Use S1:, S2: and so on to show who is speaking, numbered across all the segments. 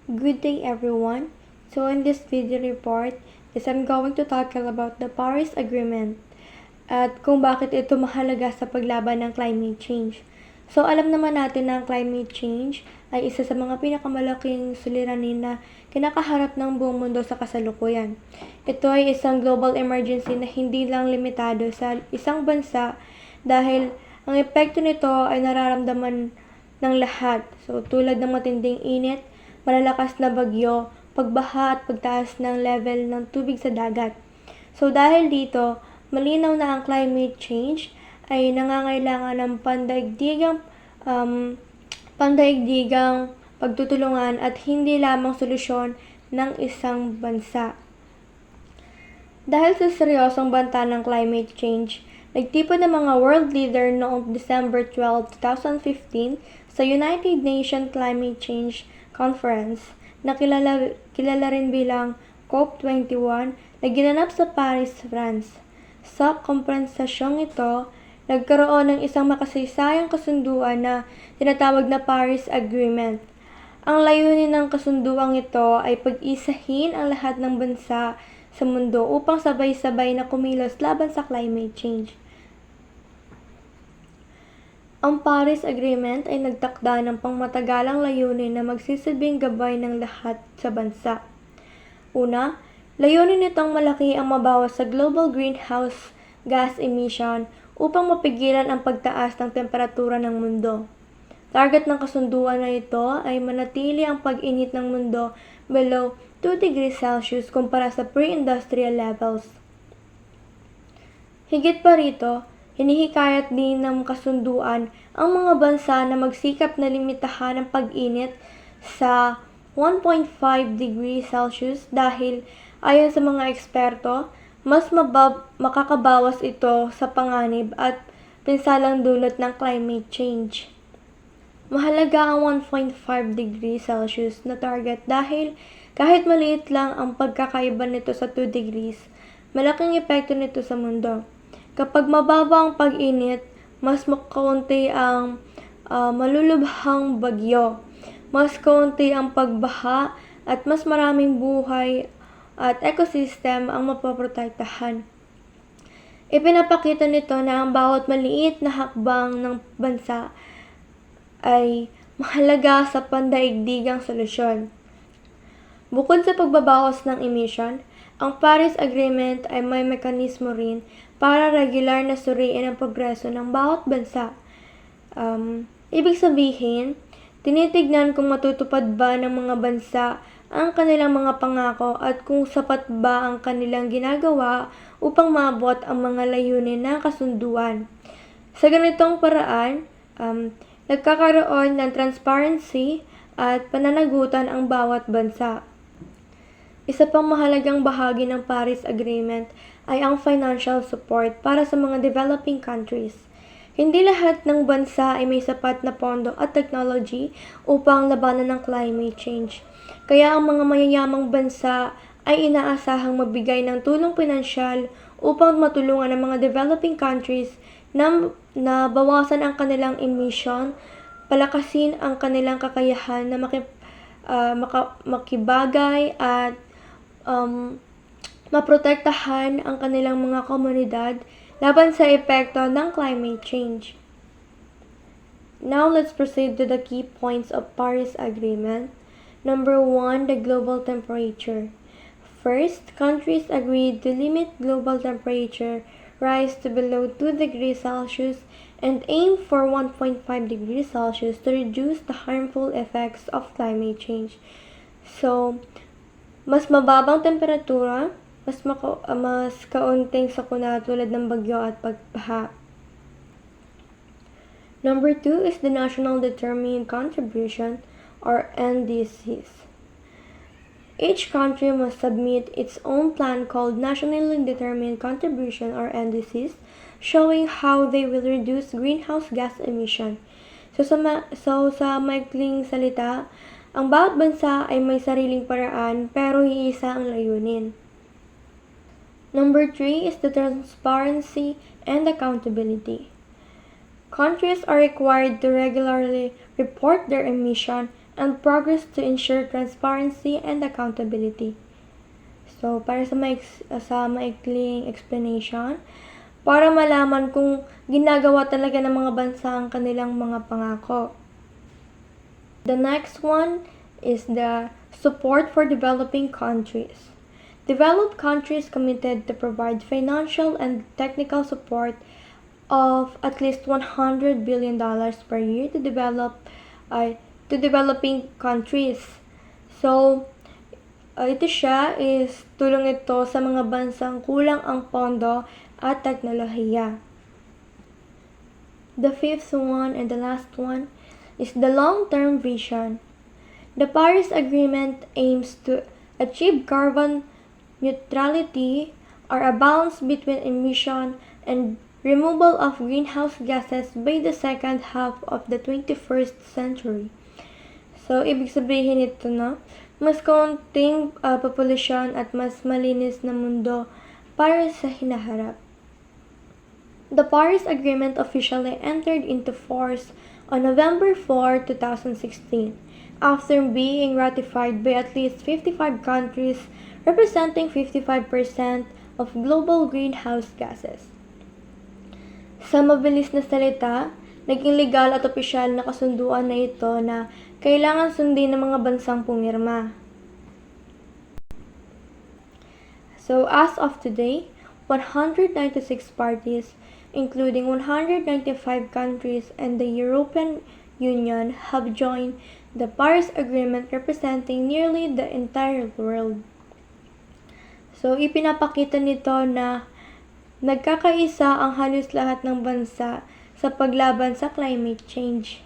S1: Good day everyone. So in this video report is I'm going to tackle about the Paris Agreement at kung bakit ito mahalaga sa paglaban ng climate change. So alam naman natin na ang climate change ay isa sa mga pinakamalaking suliranin na kinakaharap ng buong mundo sa kasalukuyan. Ito ay isang global emergency na hindi lang limitado sa isang bansa dahil ang epekto nito ay nararamdaman ng lahat. So tulad ng matinding init, malalakas na bagyo, pagbaha at pagtaas ng level ng tubig sa dagat. So dahil dito, malinaw na ang climate change ay nangangailangan ng pandaigdigang pagtutulungan at hindi lamang solusyon ng isang bansa. Dahil sa seryosong banta ng climate change, nagtipon ng mga world leader noong December 12, 2015 sa United Nations Climate Change Conference na kilala rin bilang COP21 na ginanap sa Paris, France. Sa kompensasyong ito, nagkaroon ng isang makasaysayang kasunduan na tinatawag na Paris Agreement. Ang layunin ng kasunduang ito ay pag-isahin ang lahat ng bansa sa mundo upang sabay-sabay na kumilos laban sa climate change. Ang Paris Agreement ay nagtakda ng pangmatagalang layunin na magsisilbing gabay ng lahat sa bansa. Una, layunin nitong malaki ang mabawas sa global greenhouse gas emission upang mapigilan ang pagtaas ng temperatura ng mundo. Target ng kasunduan na ito ay manatili ang pag-init ng mundo below 2 degrees Celsius kumpara sa pre-industrial levels. Higit pa rito, hinihikayat din ng kasunduan ang mga bansa na magsikap na limitahan ang pag-init sa 1.5 degrees Celsius dahil ayon sa mga eksperto, mas makakabawas ito sa panganib at pinsalang dulot ng climate change. Mahalaga ang 1.5 degrees Celsius na target dahil kahit maliit lang ang pagkakaiba nito sa 2 degrees, malaking epekto nito sa mundo. Kapag mababa ang pag-init, mas kaunti ang malulubhang bagyo, mas kaunti ang pagbaha at mas maraming buhay at ecosystem ang mapoprotektahan. Ipinapakita nito na ang bawat maliit na hakbang ng bansa ay mahalaga sa pandaigdigang solusyon. Bukod sa pagbabawas ng emission, ang Paris Agreement ay may mekanismo rin para regular na suriin ang progreso ng bawat bansa. Ibig sabihin, tinitignan kung matutupad ba ng mga bansa ang kanilang mga pangako at kung sapat ba ang kanilang ginagawa upang maabot ang mga layunin ng kasunduan. Sa ganitong paraan, nagkakaroon ng transparency at pananagutan ang bawat bansa. Isa pang mahalagang bahagi ng Paris Agreement ay ang financial support para sa mga developing countries. Hindi lahat ng bansa ay may sapat na pondo at technology upang labanan ng climate change. Kaya ang mga mayayamang bansa ay inaasahang magbigay ng tulong pinansyal upang matulungan ang mga developing countries na bawasan ang kanilang emission, palakasin ang kanilang kakayahan na makibagay at maprotektahan ang kanilang mga komunidad laban sa epekto ng climate change. Now let's proceed to the key points of Paris Agreement. Number 1, the global temperature. First, countries agreed to limit global temperature rise to below 2 degrees Celsius and aim for 1.5 degrees Celsius to reduce the harmful effects of climate change. So, mas mababang temperatura, mas kaunting sakuna tulad ng bagyo at pagbaha. Number 2 is the National Determined Contribution or NDCs. Each country must submit its own plan called Nationally Determined Contribution or NDCs, showing how they will reduce greenhouse gas emission. So sa maikling salita, ang bawat bansa ay may sariling paraan pero iisa ang layunin. Number 3 is the transparency and accountability. Countries are required to regularly report their emission and progress to ensure transparency and accountability. So, para sa maikling explanation, para malaman kung ginagawa talaga ng mga bansa ang kanilang mga pangako. The next one is the support for developing countries. Developed countries committed to provide financial and technical support of at least $100 billion per year to developing countries. So, ito siya is tulong ito sa mga bansang kulang ang pondo at teknolohiya. The fifth one and the last one is the long-term vision. The Paris Agreement aims to achieve carbon neutrality, or a balance between emission and removal of greenhouse gases by the second half of the 21st century. So, ibig sabihin ito na, mas kaunting populasyon at mas malinis na mundo para sa hinaharap. The Paris Agreement officially entered into force on November 4, 2016, after being ratified by at least 55 countries representing 55% of global greenhouse gases. Sa mabilis na salita, naging legal at opisyal na kasunduan na ito na kailangan sundin ng mga bansang pumirma. So as of today, 196 parties, including 195 countries and the European Union, have joined the Paris Agreement, representing nearly the entire world. So, ipinapakita nito na nagkakaisa ang halos lahat ng bansa sa paglaban sa climate change.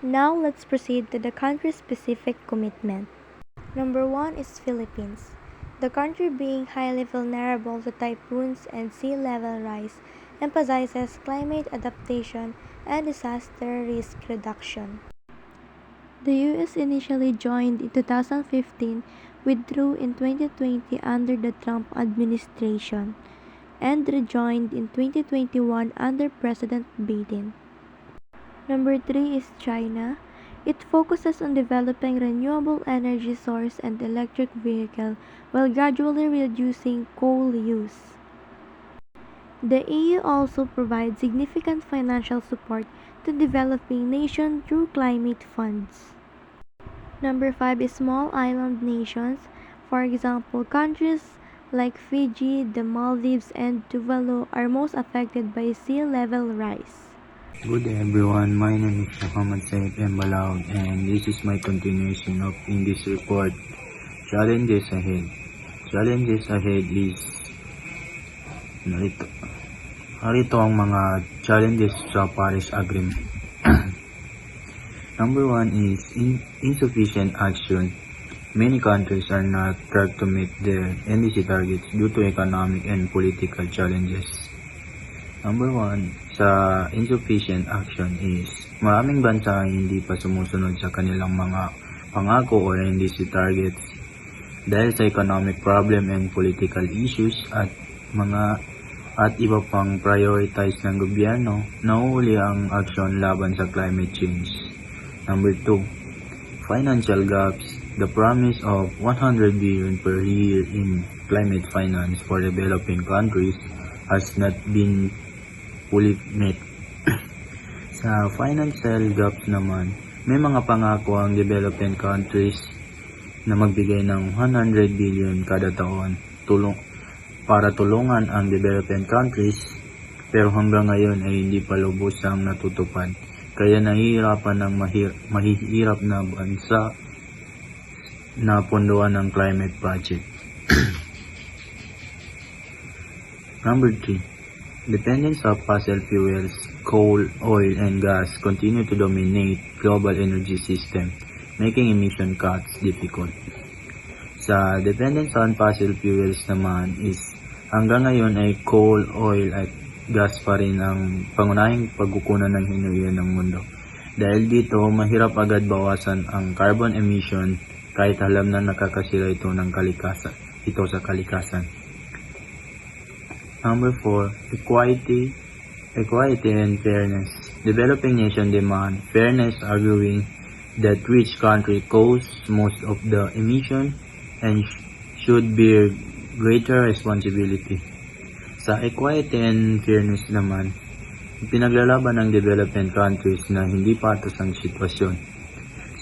S1: Now, let's proceed to the country-specific commitment. Number 1 is Philippines. The country, being highly vulnerable to typhoons and sea level rise, emphasizes climate adaptation and disaster risk reduction. The U.S. initially joined in 2015, withdrew in 2020 under the Trump administration, and rejoined in 2021 under President Biden. Number 3 is China. It focuses on developing renewable energy source and electric vehicle while gradually reducing coal use. The EU also provides significant financial support to developing nations through climate funds. Number 5 is small island nations. For example, countries like Fiji, the Maldives, and Tuvalu are most affected by sea level rise.
S2: Good day everyone, my name is Muhammad Saif M. Balaog, and this is my continuation of in this report, Challenges Ahead. Challenges Ahead is narito ang mga challenges sa Paris Agreement. Number 1 is insufficient action. Many countries are not track to meet their NDC targets due to economic and political challenges. Number 1 sa insufficient action is maraming bansa ay hindi pa sumusunod sa kanilang mga pangako o NDC targets dahil sa economic problem and political issues at iba pang prioritize ng gobyerno, nauuli ang aksyon laban sa climate change. Number 2, financial gaps. The promise of 100 billion per year in climate finance for developing countries has not been fully met. Sa financial gaps naman, may mga pangako ang developing countries na magbigay ng 100 billion kada taon para tulungan ang developing countries, pero hanggang ngayon ay hindi pa lubusang natutupad. Kaya mahihirap na bansa na punduan ng climate project. Number 3, dependence of fossil fuels, coal, oil, and gas continue to dominate global energy system, making emission cuts difficult. Sa dependence on fossil fuels naman is hanggang ngayon ay coal, oil, at gas pa rin ang pangunahing pagkukunan ng hinuhila ng mundo. Dahil dito, mahirap agad bawasan ang carbon emission kahit alam na nakakasira ito sa kalikasan. Number 4, equity and fairness. Developing nation demand fairness, arguing that which country causes most of the emission and should bear greater responsibility. Sa equity and fairness naman, pinaglalaban ng development countries na hindi patas ang sitwasyon.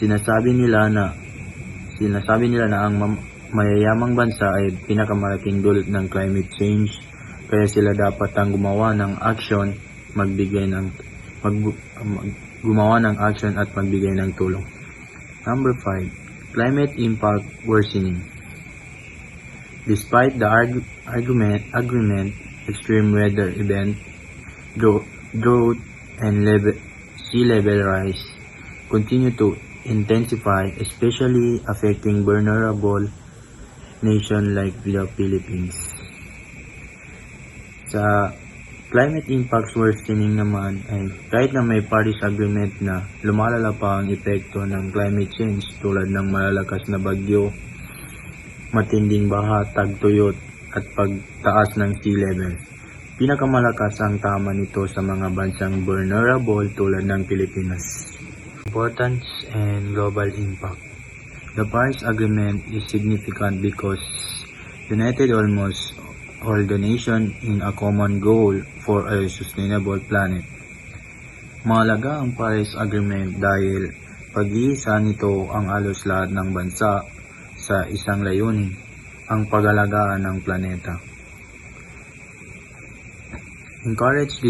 S2: Sinasabi nila na ang mayayamang bansa ay pinakamalaking dulot ng climate change, kaya sila dapat ang gumawa ng action, at magbigay ng tulong. Number 5, climate impact worsening. Despite the agreement, extreme weather event, drought, and sea level rise continue to intensify, especially affecting vulnerable nations like the Philippines. Sa climate impacts worsening naman ay kahit na may Paris Agreement na lumalala pa ang epekto ng climate change tulad ng malalakas na bagyo, matinding baha, tagtuyot at pagtaas ng sea level. Pinakamalakas ang tama nito sa mga bansang vulnerable tulad ng Pilipinas. Importance and global impact. The Paris Agreement is significant because united almost all the nations in a common goal for a sustainable planet. Mahalaga ang Paris Agreement dahil pag-iisa nito ang halos lahat ng bansa sa isang layunin, ang pag-alagaan ng planeta. Encourage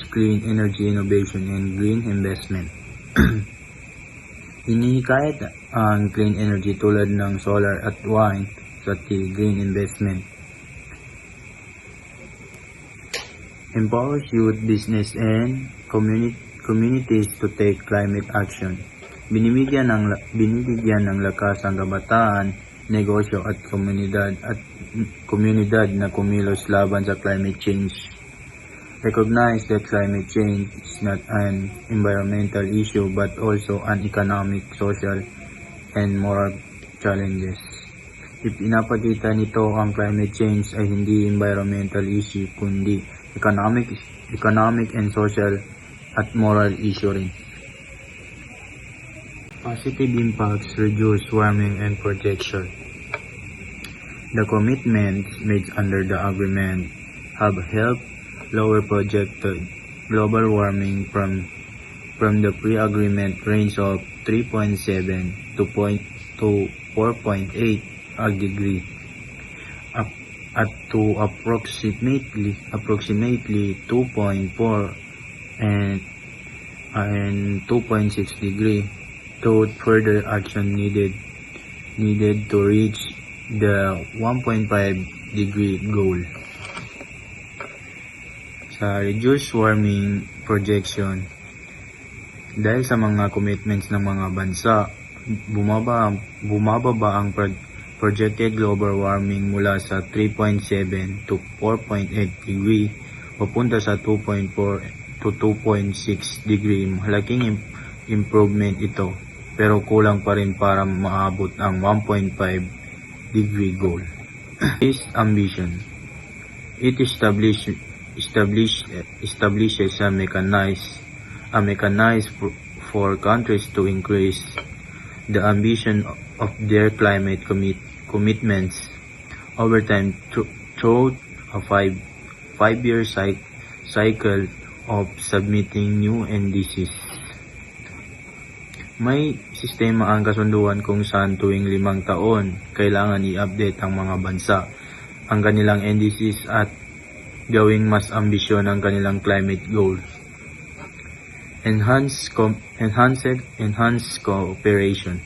S2: clean energy innovation and green investment. Hinihikayat ang clean energy tulad ng solar at wind sa green investment. Empowers youth, business, and communities to take climate action. Binibigyan ng lakas ang kabataan, negosyo at komunidad na kumilos laban sa climate change. Recognize that climate change is not an environmental issue but also an economic, social, and moral challenges. Ipinapakita nito ang climate change ay hindi environmental issue kundi economic and social at moral issue rin. Positive impacts reduce warming and protection. The commitments made under the agreement have helped lower projected global warming from the pre-agreement range of 3.7 to 4.8 degree up to approximately 2.4 and 2.6 degree. Though further action needed to reach the 1.5 degree goal. Sa reduced warming projection, dahil sa mga commitments ng mga bansa, bumababa ang projected global warming mula sa 3.7 to 4.8 degree papunta sa 2.4 to 2.6 degree. Malaking improvement ito, pero kulang pa rin para maabot ang 1.5 degree goal. This ambition, it establishes a mechanism for countries to increase the ambition of their climate commitments over time through a five-year cycle of submitting new NDCs. May sistema ang kasunduan kung saan tuwing 5 taon kailangan i-update ang mga bansa ang kanilang NDCs at gawing mas ambisyon ang kanilang climate goals. Enhanced cooperation.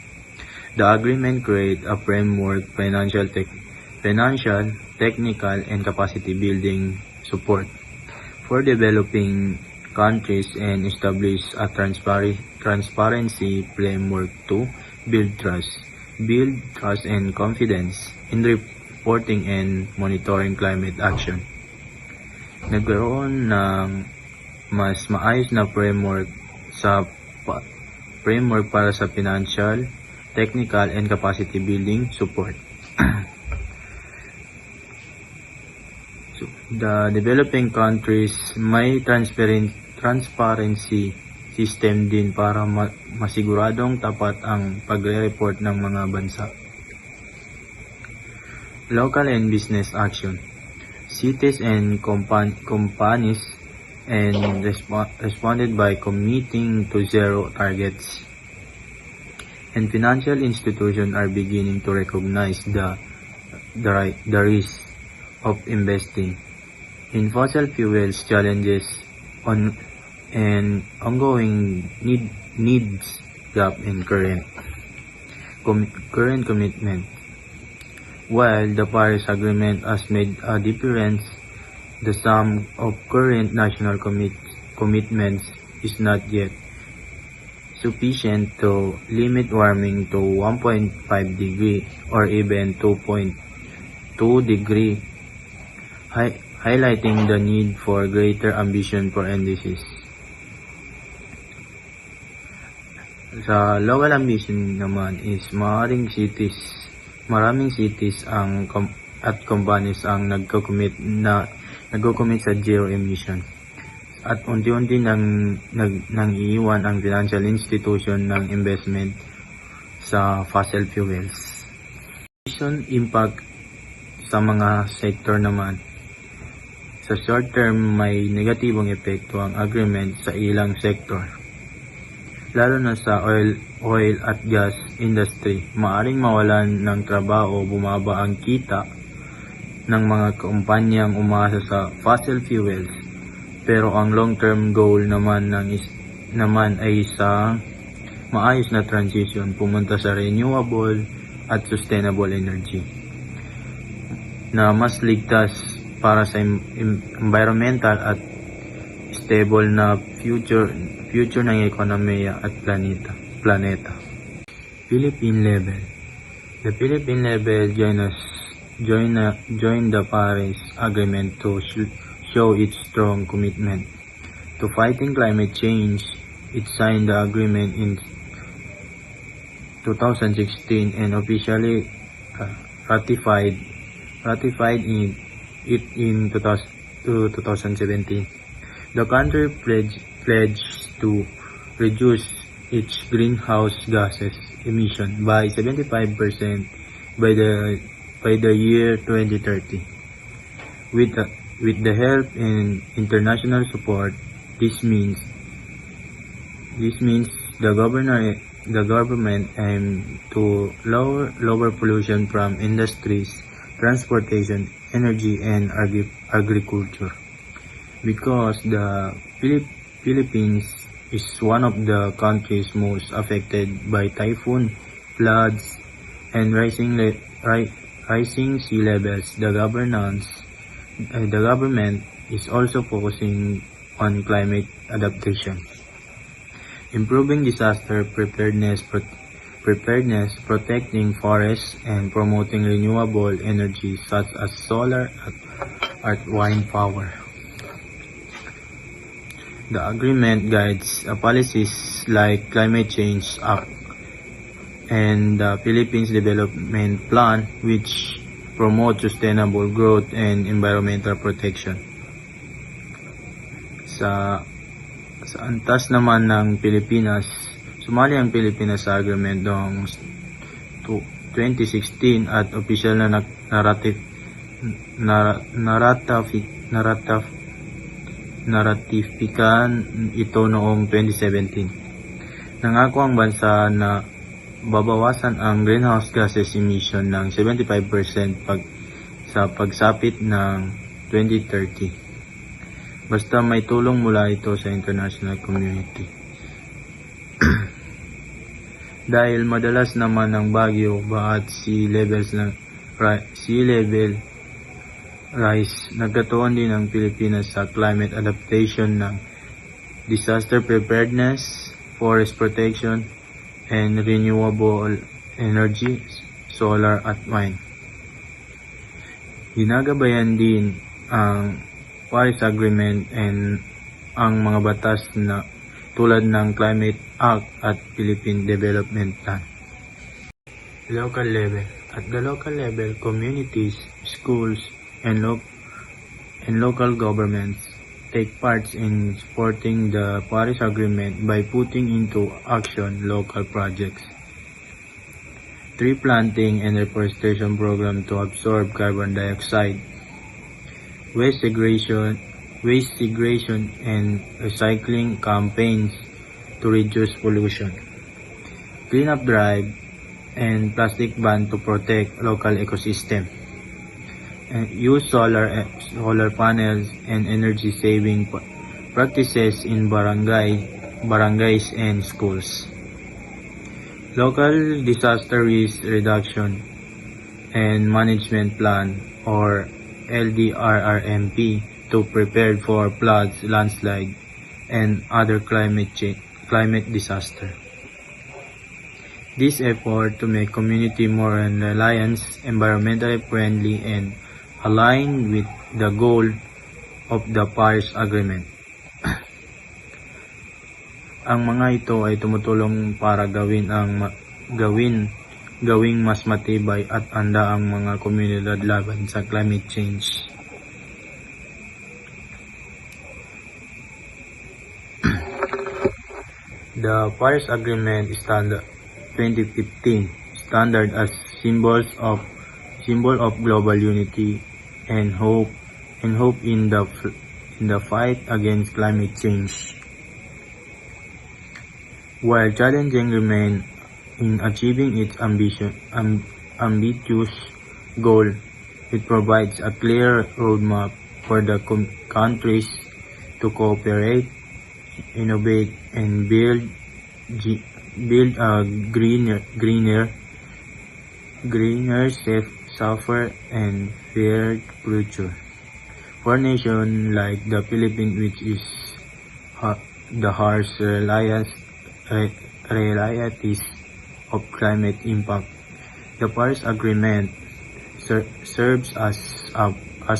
S2: The agreement creates a framework financial, technical, and capacity building support for developing countries and establish a transparency framework to build trust and confidence in reporting and monitoring climate action. Nagkaroon ng mas maayos na framework para sa financial, technical, and capacity building support. So, the developing countries may transparency system din para masiguradong tapat ang pagre-report ng mga bansa. Local and business action. Cities and companies and responded by committing to zero targets. And financial institutions are beginning to recognize the risk of investing in fossil fuels challenges and ongoing needs gap in current commitment. While the Paris Agreement has made a difference, the sum of current national commitments is not yet sufficient to limit warming to 1.5 degree or even 2.2 degree, highlighting the need for greater ambition for indices. Sa local ambition naman is maraming cities at companies ang nagko-commit sa zero emission. At unti-unti nang iiwan ang financial institution ng investment sa fossil fuels. Emission impact sa mga sector naman. Sa short term, may negatibong epekto ang agreement sa ilang sektor. Lalo na sa oil at gas industry, maaring mawalan ng trabaho o bumaba ang kita ng mga kumpanyang umasa sa fossil fuels. Pero ang long-term goal naman ay sa maayos na transition pumunta sa renewable at sustainable energy na mas ligtas para sa environmental at stable na future ng ekonomiya at planeta. Philippine level. The Philippine level joined the Paris Agreement to show its strong commitment to fighting climate change. It signed the agreement in 2016 and officially ratified it in 2017. The country pledged to reduce its greenhouse gases emission by 75% by the year 2030. With the help and international support, this means the government aim to lower pollution from industries, transportation, energy, and agriculture. Because the Philippines is one of the countries most affected by typhoon, floods, and rising sea levels, the government is also focusing on climate adaptation, improving disaster preparedness, protecting forests, and promoting renewable energy such as solar and wind power. The agreement guides policies like Climate Change Act and the Philippines Development Plan, which promote sustainable growth and environmental protection. Sa antas naman ng Pilipinas, sumali ang Pilipinas sa agreement noong 2016 at opisyal na naratifikan ito noong 2017. Nangako ang bansa na babawasan ang greenhouse gases emission ng 75% sa pagsapit ng 2030. Basta may tulong mula ito sa international community. Dahil madalas naman ang bagyo, baha at sea level rise, nagkatuon din ang Pilipinas sa climate adaptation ng disaster preparedness, forest protection, and renewable energy, solar at wind. Ginagabayan din ang Paris Agreement and ang mga batas na tulad ng Climate Act at Philippine Development Plan. Local level. At the local level, communities, schools, and local governments take part in supporting the Paris Agreement by putting into action local projects. Tree planting and reforestation program to absorb carbon dioxide. Waste segregation and recycling campaigns to reduce pollution. Cleanup drive and plastic ban to protect local ecosystem. And use solar panels and energy saving practices in barangays and schools. Local disaster risk reduction and management plan or LDRRMP to prepare for floods, landslide, and other climate disaster. This effort to make community more reliant, environmentally friendly, and aligned with the goal of the Paris Agreement. Ang mga ito ay tumutulong para gawing mas matibay at handa ang mga komunidad laban sa climate change. The Paris Agreement Standard 2015 standard as symbol of global unity and hope in the fight against climate change. While challenging remain in achieving its ambitious goal, it provides a clear roadmap for the countries to cooperate, innovate, and build a greener, safer, and fair future. For nations like the Philippines, which is the harsh realities of climate impact, the Paris Agreement serves as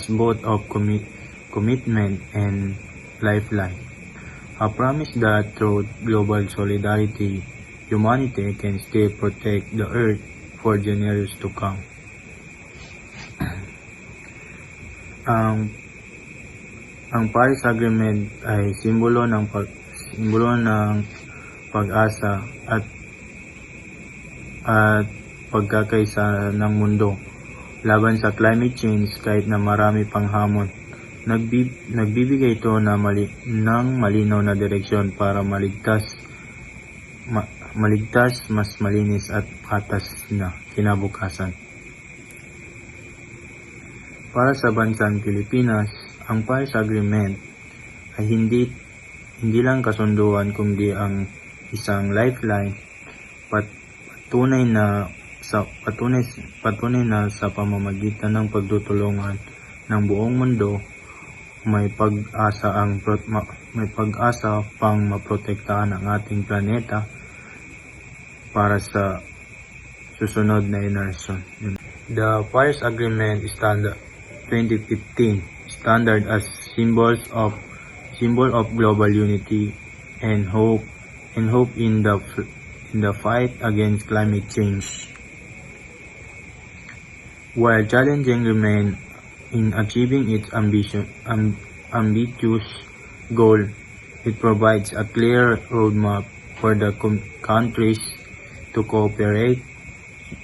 S2: both of commitment and lifeline. A promise that through global solidarity, humanity can still protect the earth for generations to come. Ang Paris Agreement ay simbolo ng pag-asa at pagkakaisa ng mundo laban sa climate change kahit na marami pang hamon. Nagbibigay ito ng malinaw na direksyon para maligtas, mas malinis at patas na kinabukasan. Para sa bansang Pilipinas, ang Paris Agreement ay hindi lang kasunduan kundi ang isang lifeline patunay na sa pamamagitan ng pagtutulungan ng buong mundo may pag-asa pang maprotektahan ang ating planeta para sa susunod na henerasyon. The Paris Agreement Standard 2015 standard as symbol of global unity and hope in the fight against climate change. While challenging remain in achieving its ambitious goal, it provides a clear roadmap for the countries to cooperate,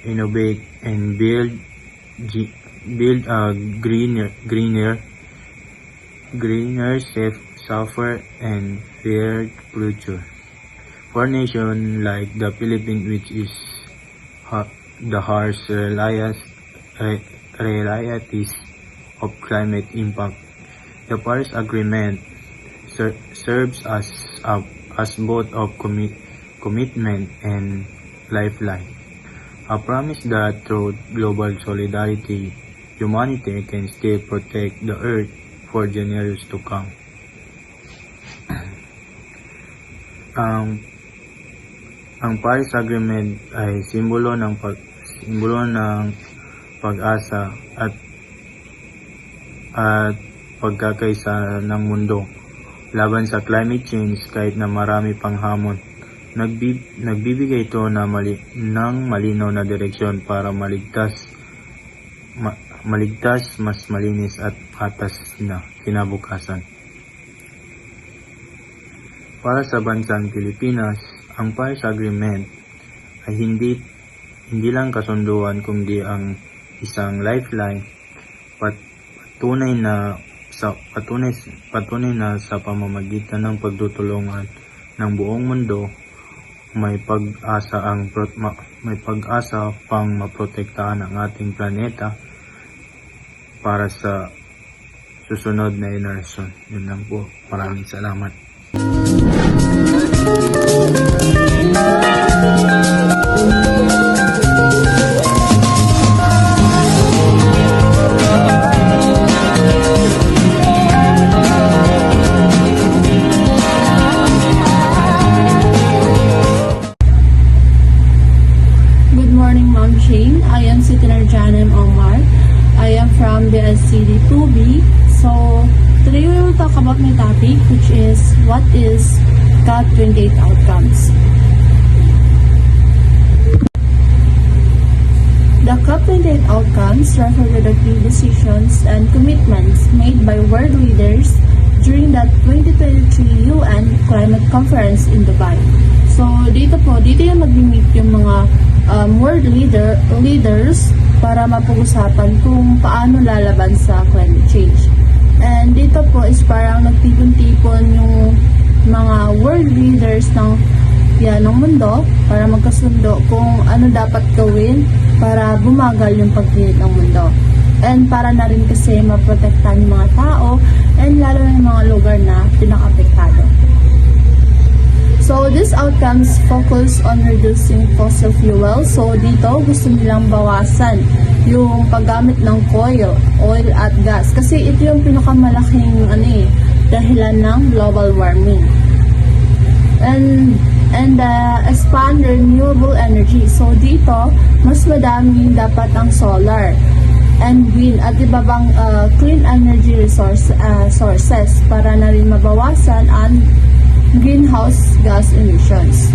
S2: innovate, and build a greener, safer, and fair future. For nations like the Philippines, which is the harsh realities of climate impact, the Paris Agreement serves as both of commitment and lifeline. A promise that through global solidarity, humanity can still protect the earth for generations to come. Ang Paris Agreement ay simbolo ng pag-asa at pagkakaisa ng mundo laban sa climate change kahit na marami pang hamon. Nagbibigay ito ng malinaw na direksyon para maligtas, mas malinis at patas na kinabukasan. Para sa bansang Pilipinas, ang Paris Agreement ay hindi lang kasunduan kundi ang isang lifeline patunay na sa pamamagitan ng pagtutulungan ng buong mundo may pag-asa pang maprotektahan ang ating planeta para sa susunod na henerasyon. Yun lang po. Maraming salamat.
S3: Good morning, Ma'am Shane. I am Sitinarjanan Omar. I am from the SCD 2B. So, today we will talk about my topic, which is what is COP28 outcomes. The COP28 outcomes refer to the key decisions and commitments made by world leaders during the 2023 UN Climate Conference in Dubai. So, dito yung mag-meet yung mga world leaders para mapag-usapan kung paano lalaban sa climate change. And dito po is parang nagtipon-tipon yung mga world leaders ng mundo para magkasundo kung ano dapat gawin para bumagal yung pag-init ng mundo. And para na rin kasi maprotektahan yung mga tao and lalo na yung mga lugar na pinaka-apektado. So, these outcomes focus on reducing fossil fuels. So, dito gusto nilang bawasan yung paggamit ng oil at gas. Kasi ito yung pinakamalaking dahilan ng global warming. And expand renewable energy. So, dito, mas madami dapat ang solar and wind at iba bang clean energy sources para na rin mabawasan ang greenhouse gas emissions.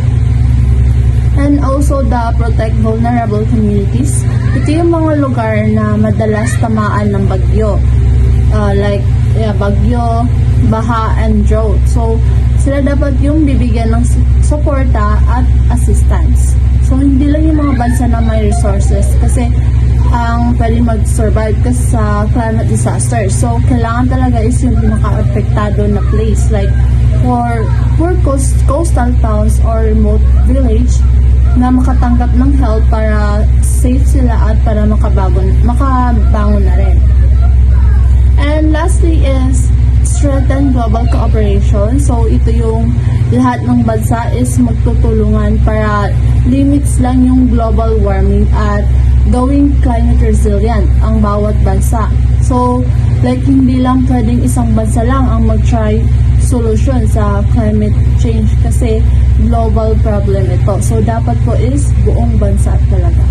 S3: And also protect vulnerable communities. Ito yung mga lugar na madalas tamaan ng bagyo. Bagyo, baha, and drought. So, sila dapat yung bibigyan ng suporta at assistance. So, hindi lang yung mga bansa na may resources kasi ang pwede mag-survive kasi sa climate disaster. So, kailangan talaga is yung pinaka-apektado na place like for coastal towns or remote village na makatanggap ng help para safe sila at para makabangon na rin. And lastly is strengthen global cooperation. So ito yung lahat ng bansa is magtutulungan para limits lang yung global warming at gawing climate resilient ang bawat bansa. So like hindi lang pwedeng isang bansa lang ang mag-try solution sa climate change kasi global problem ito. So, dapat po is buong bansa talaga.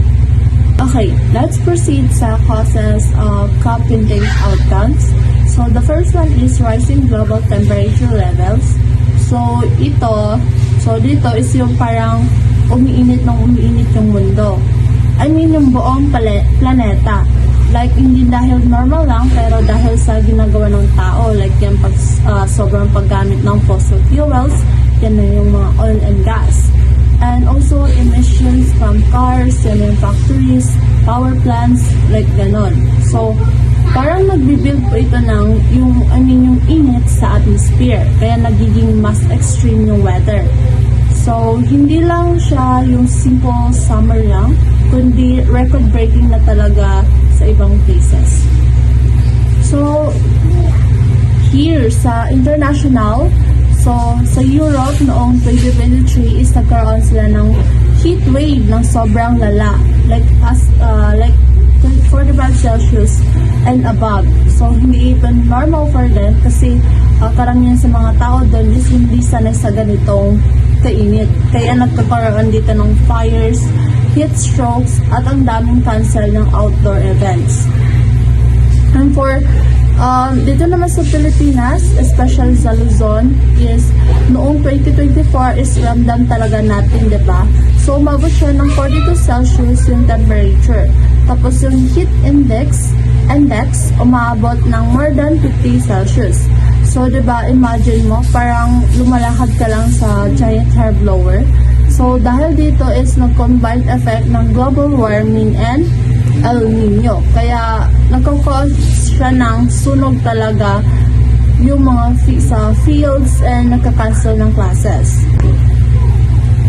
S3: Okay, let's proceed sa causes of COP28 outcomes. So, the first one is rising global temperature levels. So, dito is yung parang umiinit yung mundo. I mean, yung buong planeta. Like, hindi dahil normal lang, pero dahil sa ginagawa ng tao, like yung sobrang paggamit ng fossil fuels, yan na yung mga oil and gas. And also, emissions from cars, yan yung factories, power plants, like ganon. So, parang nagbibuild po ito ng yung init sa atmosphere, kaya nagiging mas extreme yung weather. So, hindi lang siya yung simple summer lang, kundi record-breaking na talaga sa ibang places. So, here sa international, so sa Europe noong 2023 is nagkaroon sila ng heat wave ng sobrang lala, like 45 Celsius and above. So, hindi ito normal for them kasi karamihan sa mga tao doon is hindi sanay sa ganitong kainit. Kaya nagkakaroon dito ng fires, heat strokes, at ang daming cancel ng outdoor events. And for dito naman sa Pilipinas, especially sa Luzon, is noong 2024 is ramdam talaga natin, diba? So, umabot siya ng 42 Celsius yung temperature. Tapos yung heat index umabot ng more than 50 Celsius. So, diba, imagine mo, parang lumalakad ka lang sa giant hair blower. So, dahil dito is nag-combined effect ng global warming and El Nino. Kaya, nagkakause siya ng sunog talaga yung mga sa fields and nagka-cancel ng classes.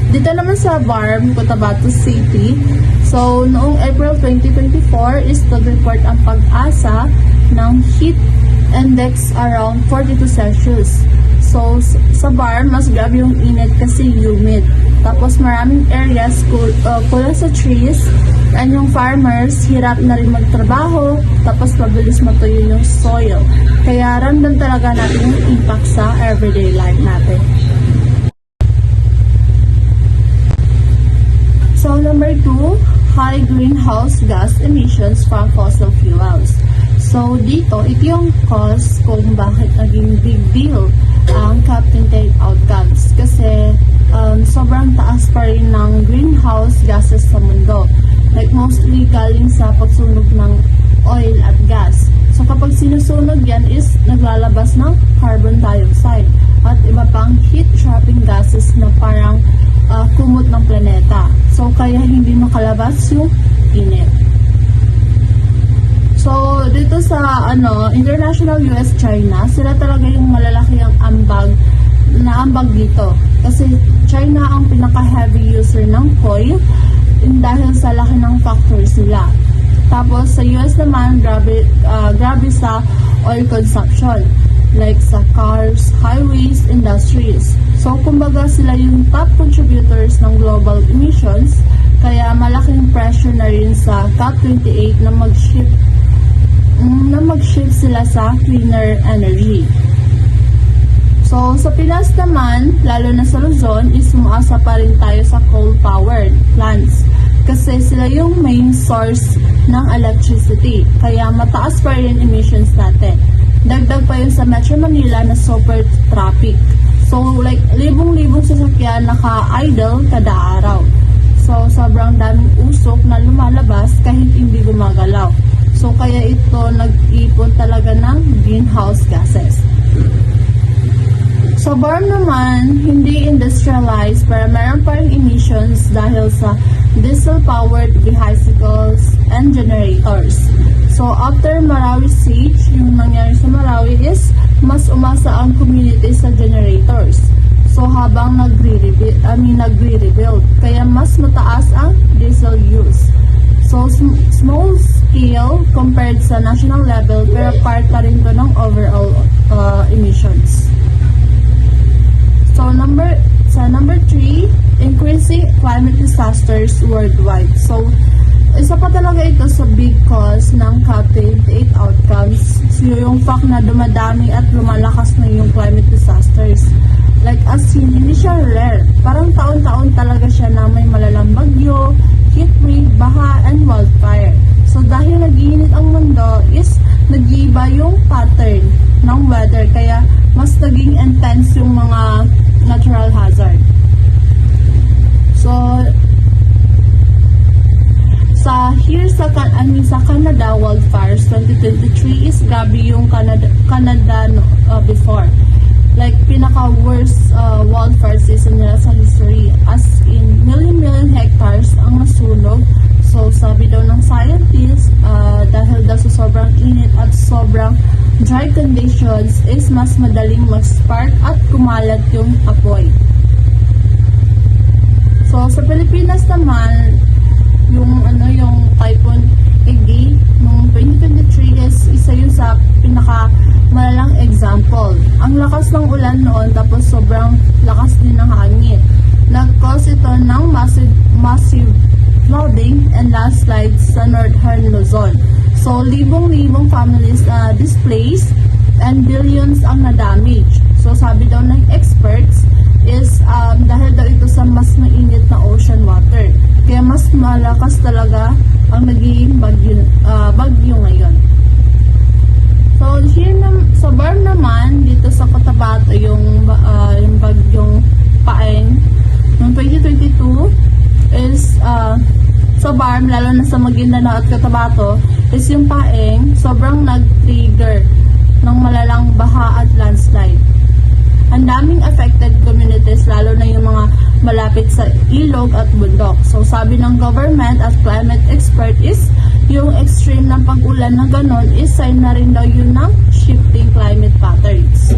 S3: Dito naman sa BARM, Cotabato City, so noong April 2024 is nag-report ang Pag-asa ng heat index around 42 Celsius. So sa BARM, mas grabe yung init kasi humid. Tapos maraming areas kulang sa trees, and yung farmers hirap na rin magtrabaho, tapos mabilis matuyo yung soil. Kaya ramdam talaga natin yung impact sa everyday life natin. So, number 2, high greenhouse gas emissions from fossil fuels. So, dito, ito yung cause kung bakit naging big deal ang COP28 outcomes. Kasi, sobrang taas pa rin ng greenhouse gases sa mundo. Like, mostly galing sa pagsunog ng oil at gas. So, kapag sinusunog yan is naglalabas ng carbon dioxide at iba pang heat-trapping gases na parang kumot ng planeta. So, kaya hindi makalabas yung init. So, dito sa international US-China, sila talaga yung malalaki ang ambag dito. Kasi China ang pinaka-heavy user ng coal dahil sa laki ng factories nila. Tapos, sa US naman, grabe sa oil consumption. Like sa cars, highways, industries. So, kumbaga sila yung top contributors ng global emissions, kaya malaking pressure na rin sa COP28 na mag-shift sila sa cleaner energy. So, sa Pinas naman, lalo na sa Luzon, is umaasa pa rin tayo sa coal-powered plants. Kasi sila yung main source ng electricity. Kaya mataas pa rin emissions natin. Dagdag pa yun sa Metro Manila na super traffic. So, like, libong-libong sasakyan naka-idle kada araw. So, sobrang daming usok na lumalabas kahit hindi gumagalaw. So, kaya ito nag-ipon talaga ng greenhouse gases. Sa BARM naman, hindi industrialized pero meron pa rin emissions dahil sa diesel-powered vehicles and generators. So, after Marawi siege, yung nangyari sa Marawi is mas umasa ang community sa generators. So, habang nagre-rebuild, kaya mas mataas ang diesel use. So, small scale compared sa national level, pero part pa rin to ng overall emissions. So, number 3, increasing climate disasters worldwide. So, isa pa talaga ito sa big cause ng COP28 outcomes. So, yung fact na dumadami at lumalakas na yung climate disasters. Like, as in, hindi siya rare. Parang taon-taon talaga siya na may malalang bagyo, heatwave, baha, and wildfire. So, dahil nag-iinit ang mundo, is nag-iiba yung pattern ng weather. Kaya, mas naging intense yung mga natural hazard. So, sa Canada wildfires 2023 is grabe yung Canada before. Like, pinaka-worst wildfire season nila sa history. As in, million hectares ang nasunog. So, sabi daw ng scientists, dahil daw sa sobrang init at sobrang dry conditions, is mas madaling mag-spark at kumalat yung apoy. So, sa Pilipinas naman, yung Typhoon Iggy noong 2023 is isa yun sa pinaka malalang example. Ang lakas ng ulan noon, tapos sobrang lakas din ng hangin. Nag-cause ito ng massive flooding and landslides sa northern Luzon. So, libong-libong families displaced and billions ang na-damage. So, sabi daw ng experts is dahil daw ito sa mas mainit na ocean water. Kaya mas malakas talaga ang nagiging bagyo ngayon. So, here sa BARM naman, dito sa Cotabato, yung bagyong Paeng, noong 2022, is sa BARM, lalo na sa Maguindanao at Cotabato, is yung Paeng, sobrang nag-trigger ng malalang baha at landslide. Ang daming affected communities, lalo na yung mga malapit sa ilog at bundok. So sabi ng government at climate expert is yung extreme ng pag-ulan na ganon is sign na rin daw yun ng shifting climate patterns.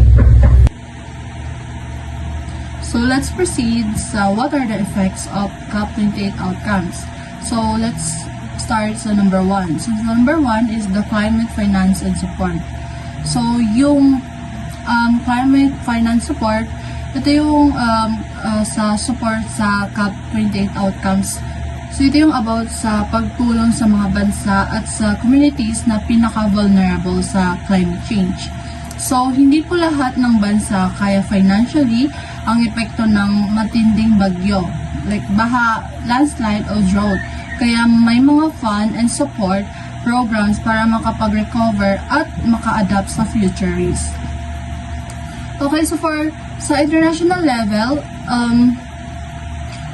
S3: So let's proceed sa what are the effects of COP28 outcomes. So let's start sa number 1. So number 1 is the climate finance and support. So yung climate finance support, ito yung sa support sa COP28 outcomes. So ito yung about sa pagtulong sa mga bansa at sa communities na pinaka-vulnerable sa climate change. So hindi po lahat ng bansa kaya financially ang epekto ng matinding bagyo like baha, landslide o drought. Kaya may mga fund and support programs para makapag-recover at maka-adapt sa future risks. Okay, so sa international level,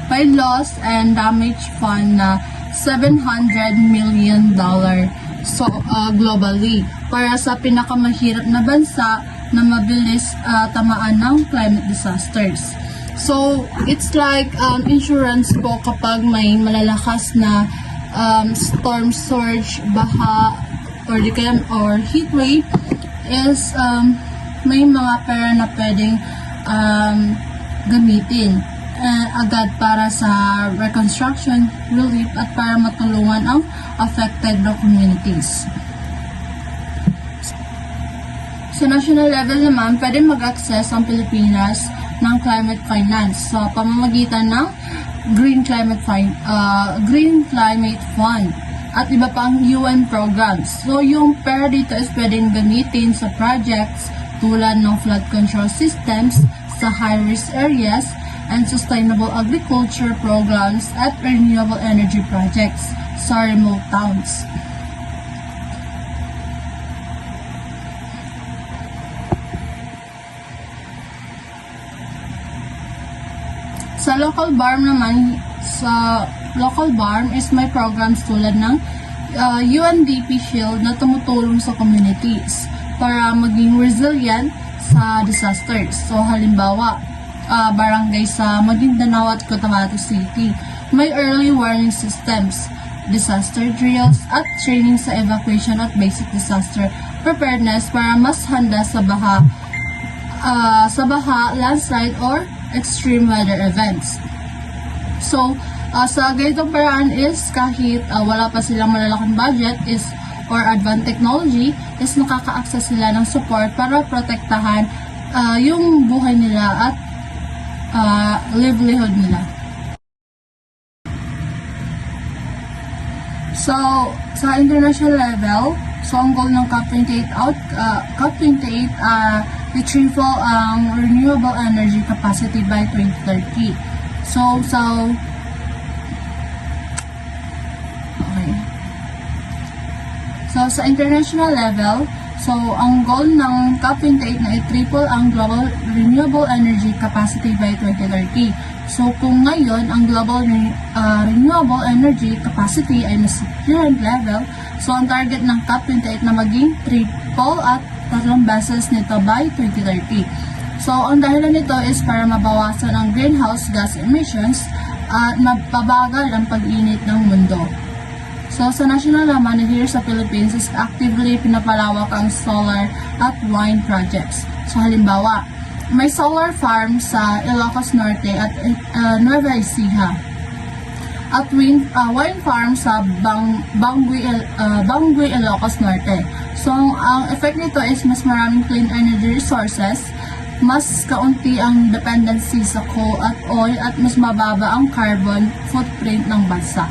S3: may loss and damage fund na $700 million globally para sa pinakamahirap na bansa na mabilis tamaan ng climate disasters. So, it's like insurance po kapag may malalakas na storm surge, baha, or heat wave is may mga pera na pwedeng gamitin agad para sa reconstruction, relief, at para matulungan ang affected na communities. Sa national level naman, pwede mag-access ang Pilipinas ng climate finance sa pamamagitan ng Green Climate Fund at iba pang UN programs. So yung pera dito is pwedeng gamitin sa projects tulad ng flood control systems sa high-risk areas and sustainable agriculture programs at renewable energy projects sa remote towns. Sa local BARM naman, sa local BARM is may programs tulad ng UNDP Shield na tumutulong sa communities para maging resilient sa disasters. So halimbawa, barangay sa Maguindanao at Cotabato City, may early warning systems, disaster drills at training sa evacuation at basic disaster preparedness para mas handa sa baha, landslide or extreme weather events. So, sa ganitong paraan is kahit wala pa silang malalaking budget or advanced technology is nakaka-access sila ng support para protektahan yung buhay nila at livelihood nila. So, sa international level, so ang goal ng COP28 i-triple ang renewable energy capacity by 2030. So sa international level, so ang goal ng COP28 na i-triple ang global renewable energy capacity by 2030. So kung ngayon ang global renewable energy capacity ay nasa current level, so ang target ng COP28 na maging triple at 3 beses nito by 2030. So ang dahilan nito is para mabawasan ang greenhouse gas emissions at mapabagal ang pag-init ng mundo. So sa national naman, here sa Philippines is actively pinapalawak ang solar at wind projects. So halimbawa, may solar farm sa Ilocos Norte at Nueva Ecija. At wine farm sa Banguy, Ilocos Norte. So, ang effect nito is mas maraming clean energy resources, mas kaunti ang dependency sa coal at oil, at mas mababa ang carbon footprint ng bansa.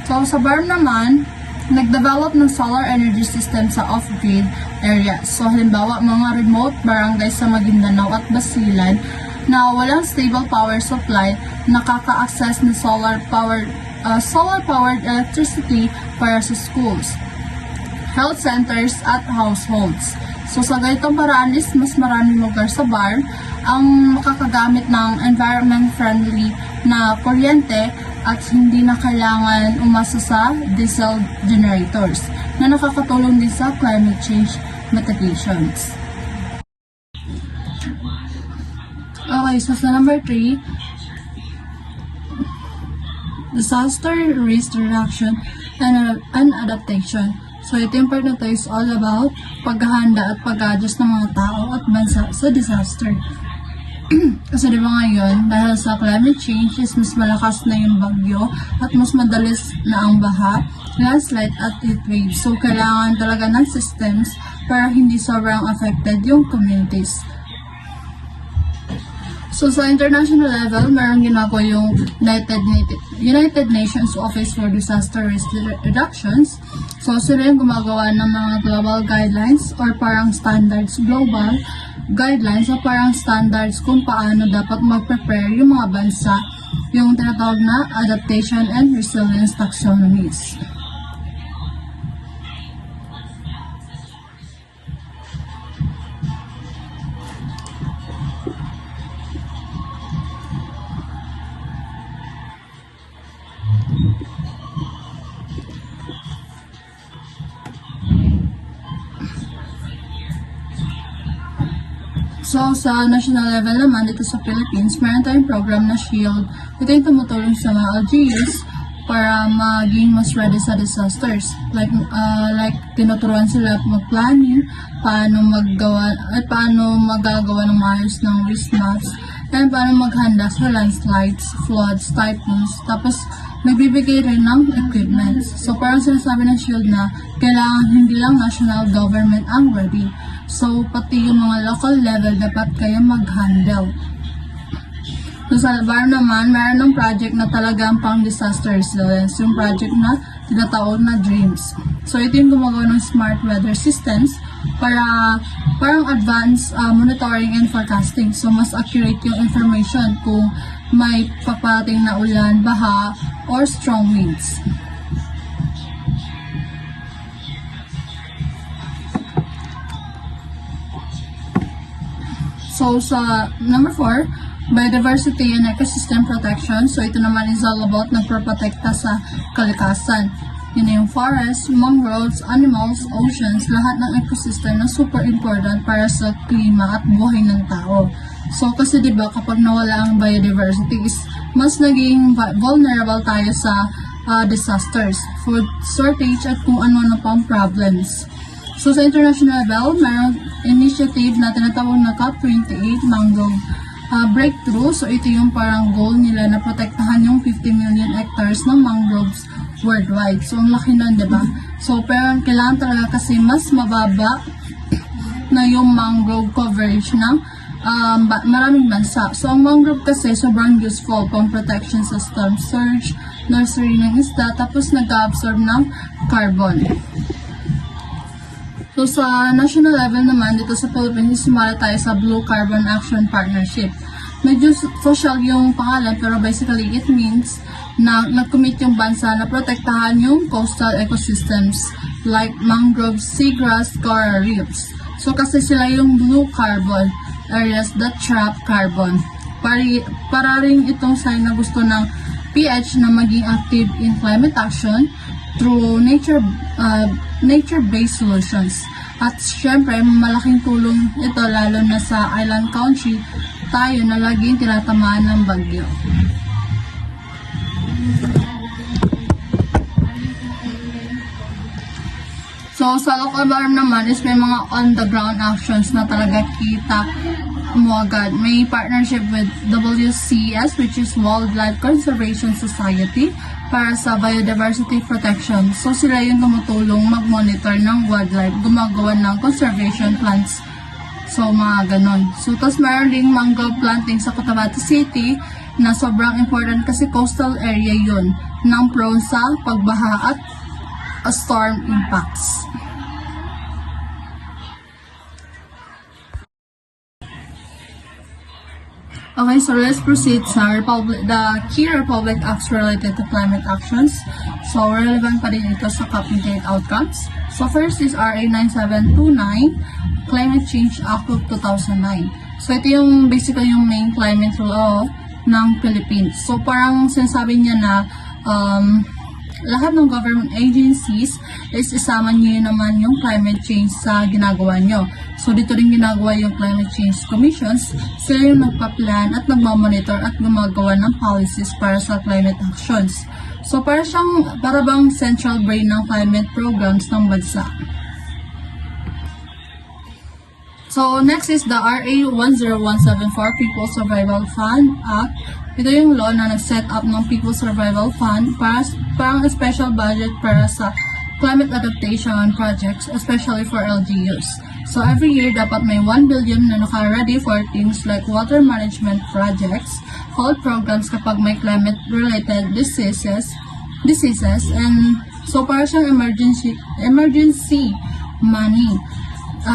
S3: So, sa BARM naman, nag-develop ng solar energy system sa off-grid areas. So, halimbawa, mga remote barangay sa Maguindanao at Basilan na walang stable power supply, nakaka-access ng solar-powered electricity para sa schools, health centers at households. So sa ganitong paraan is mas maraming lugar sa BARM ang makakagamit ng environment-friendly na kuryente at hindi na kailangan umasa sa diesel generators na nakakatulong din sa climate change mitigations. Okay, so sa number 3, disaster risk reduction and adaptation. So, ito yung part na to is all about paghahanda at pag-adjust ng mga tao at bansa sa disaster. Kasi di ba ngayon, dahil sa climate change is mas malakas na yung bagyo at mas madalis na ang baha, landslide at heat wave. So, kailangan talaga ng systems para hindi sobrang affected yung communities. So, sa international level, meron ginagawa yung United Nations Office for Disaster Risk Reductions. So, sila yung gumagawa ng mga global guidelines or parang standards, global guidelines o parang standards kung paano dapat mag-prepare yung mga bansa, yung tinatawag na adaptation and resilience taxonomies. So, sa national level naman, dito sa Philippines, meron tayong program na SHIELD. Ito yung tumutulong sa mga LGUs para maging mas ready sa disasters. Like tinuturuan sila mag-planning, paano magagawa ng maayos ng risk maps, and paano maghanda sa landslides, floods, typhoons. Tapos, nagbibigay rin ng equipment. So, parang sinasabi ng SHIELD na kailangan hindi lang national government ang ready. So, pati yung mga local level dapat kayo mag-handle. So, sa bar naman, meron ng project na talagang pang disaster resilience. Yung project na tinatawag na DREAMS. So, ito yung gumagawa ng smart weather systems para parang advanced monitoring and forecasting. So, mas accurate yung information kung may paparating na ulan, baha, or strong winds. So, sa number 4, biodiversity and ecosystem protection. So, ito naman is all about nagproprotekta sa kalikasan. Yun yung forest, mangroves, animals, oceans, lahat ng ecosystem na super important para sa klima at buhay ng tao. So, kasi diba kapag nawala ang biodiversity is mas naging vulnerable tayo sa disasters, food shortage at kung ano-ano pang problems. So, sa international level, mayroong initiative na tinatawag na COP28 Mangrove Breakthrough. So, ito yung parang goal nila na protektahan yung 50 million hectares ng mangroves worldwide. So, ang laki nun, diba? So, pero kailangan talaga kasi mas mababa na yung mangrove coverage ng maraming bansa. So, ang mangrove kasi sobrang useful pang protection sa storm surge, nursery ng isda, tapos nag-absorb ng carbon. So, sa national level naman, dito sa Philippines, sumali tayo sa Blue Carbon Action Partnership. Medyo social yung pangalan, pero basically, it means na nag-commit yung bansa na protektahan yung coastal ecosystems like mangroves, seagrass, coral reefs. So, kasi sila yung blue carbon areas that trap carbon. Para rin itong sign na gusto ng PH na maging active in climate action through nature-based solutions. At syempre, malaking tulong ito lalo na sa island country tayo na laging tinatamaan ng bagyo. So, sa local environment naman is may mga on-the-ground actions na talaga kita mo agad. May partnership with WCS, which is Wildlife Conservation Society, para sa biodiversity protection. So, sila yung tumutulong mag-monitor ng wildlife, gumagawa ng conservation plans. So, mga ganon. So, tapos mayroon ding mangrove planting sa Cotabato City na sobrang important kasi coastal area yun ng prone sa pagbaha at storm impacts. Okay, so let's proceed sa the key Republic Acts related to climate actions. So, relevant pa rin ito sa COP28 outcomes. So, first is RA 9729, Climate Change Act of 2009. So, ito yung basically yung main climate law ng Philippines. So, parang sinasabi niya na lahat ng government agencies is isama nyo naman yung climate change sa ginagawa nyo. So dito rin ginagawa yung climate change commissions. Sila yung nagpa-plan at nagmamonitor at gumagawa ng policies para sa climate actions. So para bang central brain ng climate programs ng bansa. So next is the RA 10174 People's Survival Fund Act. Ito yung law na nag-set up ng People's Survival Fund para parang special budget para sa climate adaptation projects, especially for LGUs. So every year, dapat may 1 billion na naka-ready for things like water management projects, health programs kapag may climate-related diseases, and so para siyang emergency money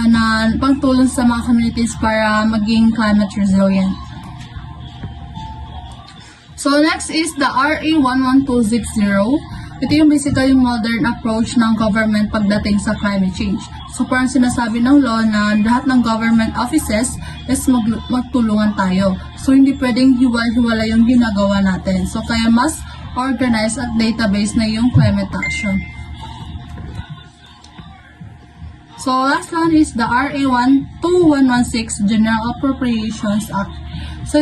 S3: na pagtulong sa mga communities para maging climate resilient. So next is the RA 11260. Ito yung basically yung modern approach ng government pagdating sa climate change. So parang sinasabi ng law na lahat ng government offices is magtulungan tayo. So hindi pwedeng hiwal-hiwala yung ginagawa natin. So kaya mas organized at database na yung climate action. So last one is the RA 12116 General Appropriations Act. So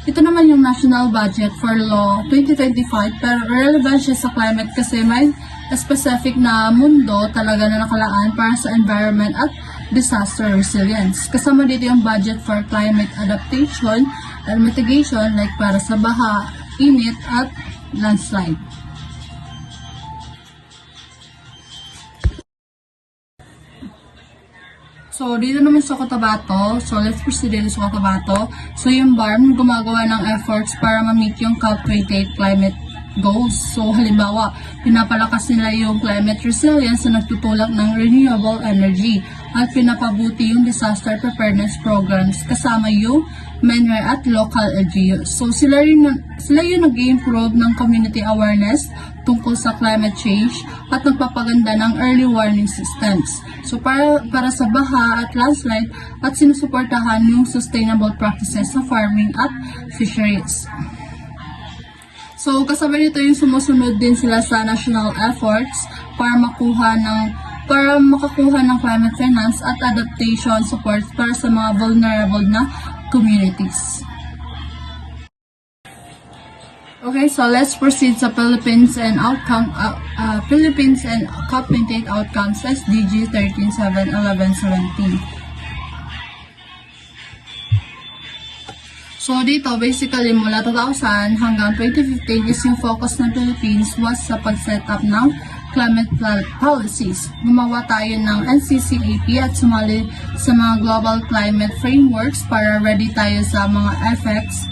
S3: ito naman yung national budget for law 2025 pero relevant siya sa climate kasi may specific na mundo talaga na nakalaan para sa environment at disaster resilience. Kasama dito yung budget for climate adaptation and mitigation like para sa baha, init at landslide. So, dito naman sa Cotabato, so let's proceed dito sa Cotabato. So, yung BARM gumagawa ng efforts para ma-meet yung COP28 climate goals. So, halimbawa, pinapalakas nila yung climate resilience na nagtutulak ng renewable energy at pinapabuti yung disaster preparedness programs kasama yung MNRE at local LGUs. So, sila yung nag-improve ng community awareness tungkol sa climate change at nagpapaganda ng early warning systems. So, para sa baha at landslide at sinusuportahan yung sustainable practices sa farming at fisheries. So, kasabay nito yung sumusunod din sila sa national efforts para makakuha ng climate finance at adaptation support para sa mga vulnerable na communities. Okay, so let's proceed sa Philippines and COP28 outcomes SDG 13.7.11.17. So dito, basically mula 2000 hanggang 2015 is yung focus ng Philippines was sa pag-set up ng climate policies. Gumawa tayo ng NCCAP at sumali sa mga global climate frameworks para ready tayo sa mga effects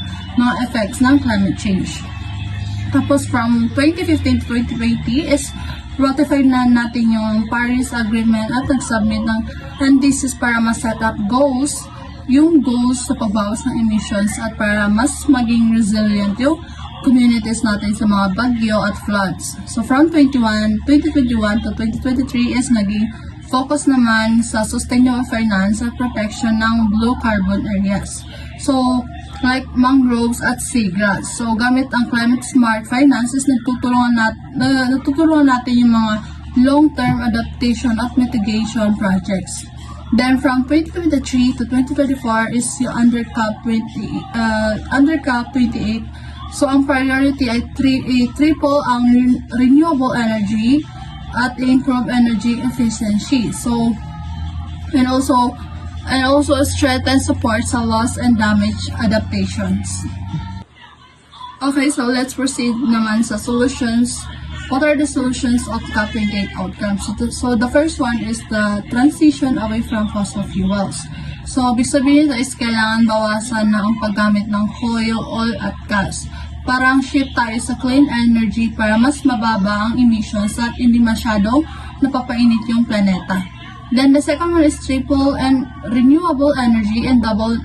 S3: ng climate change. Tapos from 2015 to 2020 is ratified na natin yung Paris Agreement at nag-submit ng NDCs para ma-set up yung goals sa pagbawas ng emissions at para mas maging resilient yung communities natin sa mga bagyo at floods. So from 2021 to 2023 is naging focus naman sa sustainable finance at protection ng blue carbon areas. So like mangroves at seagrass. So gamit ang climate smart finances, natutulungan natin yung mga long-term adaptation at mitigation projects. Then from 2023 to 2024 is yung under COP28. So ang priority ay triple ang renewable energy at improve energy efficiency. So and also strengthen support sa loss and damage adaptations. Okay, so let's proceed naman sa solutions. What are the solutions of COP28 outcomes? So the first one is the transition away from fossil fuels. So, ibig sabihin nito is kailangan bawasan na ang paggamit ng coal, oil at gas. Parang shift tayo sa clean energy para mas mababa ang emissions at hindi masyadong napapainit yung planeta. Then the second one is triple and renewable energy and double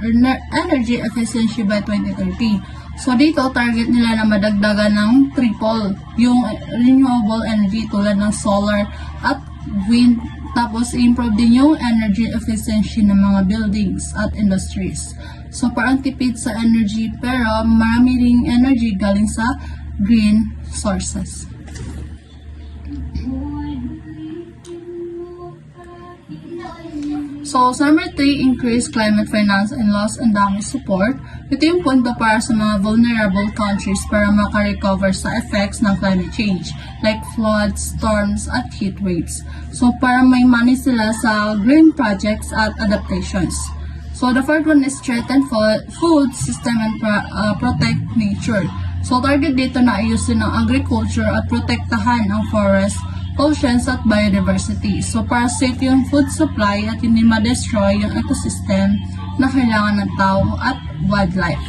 S3: energy efficiency by 2030. So dito, target nila na madagdagan ng triple yung renewable energy tulad ng solar at wind. Tapos, improve din yung energy efficiency ng mga buildings at industries. So, parang tipid sa energy pero marami ring energy galing sa green sources. So, sa number 3, increase climate finance and loss and damage support. Ito yung punto para sa mga vulnerable countries para makarecover sa effects ng climate change, like floods, storms, at heat waves. So, para may money sila sa green projects at adaptations. So, the fourth one is strengthen food system and protect nature. So, target dito na ayusin ang agriculture at protektahan ang forest, oceans at biodiversity. So, para safe yung food supply at hindi ma-destroy yung ecosystem na kailangan ng tao at wildlife.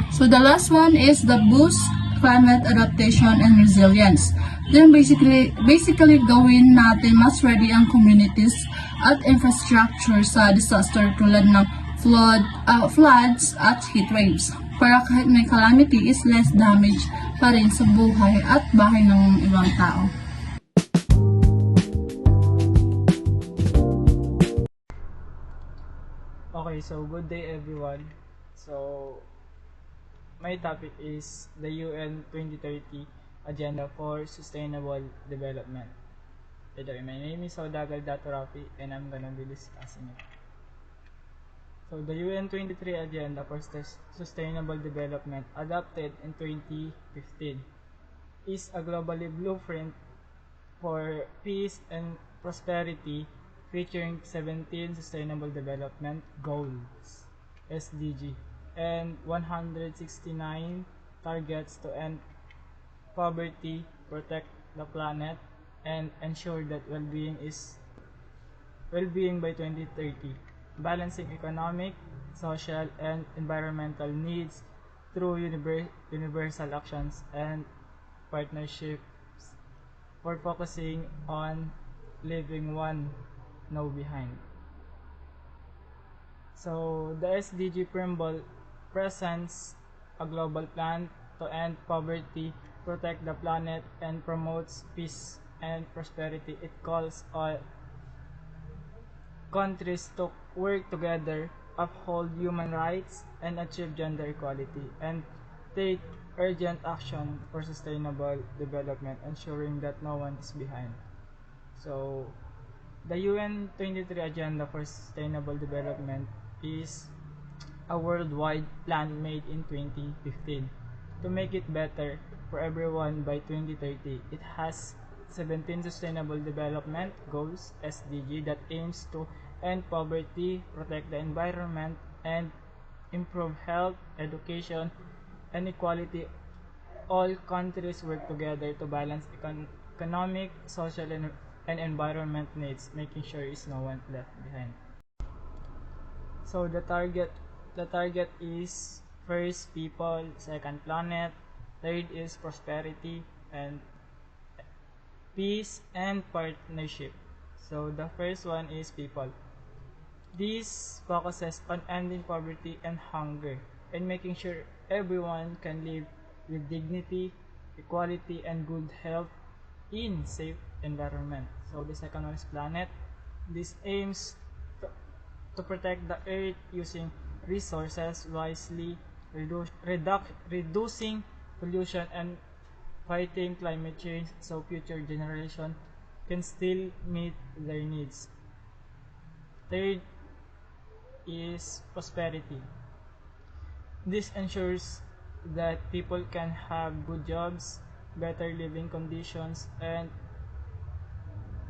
S3: So, the last one is the boost climate adaptation and resilience. Then, basically gawin natin mas ready ang communities at infrastructure sa disaster tulad ng floods at heat waves. Para kahit may calamity is less damage pa rin sa buhay at bahay ng ibang tao.
S4: Okay, so good day everyone. So my topic is the UN 2030 Agenda for Sustainable Development. By the way, my name is Saudagal Dato Rafi and I'm gonna be discussing it. So the UN 23 Agenda for Sustainable Development, adopted in 2015, is a globally blueprint for peace and prosperity, featuring 17 Sustainable Development Goals (SDG) and 169 targets to end poverty, protect the planet, and ensure that well-being by 2030. Balancing economic, social, and environmental needs through universal actions and partnerships for focusing on leaving one no behind. So, the SDG preamble presents a global plan to end poverty, protect the planet, and promotes peace and prosperity. It calls on countries to work together, uphold human rights, and achieve gender equality, and take urgent action for sustainable development, ensuring that no one is behind. So, the UN 23 Agenda for Sustainable Development is a worldwide plan made in 2015 to make it better for everyone by 2030. It has 17 Sustainable Development Goals (SDG) that aims to end poverty, protect the environment, and improve health, education, and equality. All countries work together to balance economic, social, and environment needs, making sure is no one left behind. So the target is first people, second planet, third is prosperity, and peace and partnership. So the first one is people. This focuses on ending poverty and hunger and making sure everyone can live with dignity, equality, and good health in safe environment. So the second one is planet. This aims to protect the earth using resources wisely, reducing pollution, and fighting climate change so future generations can still meet their needs. Third is prosperity. This ensures that people can have good jobs, better living conditions, and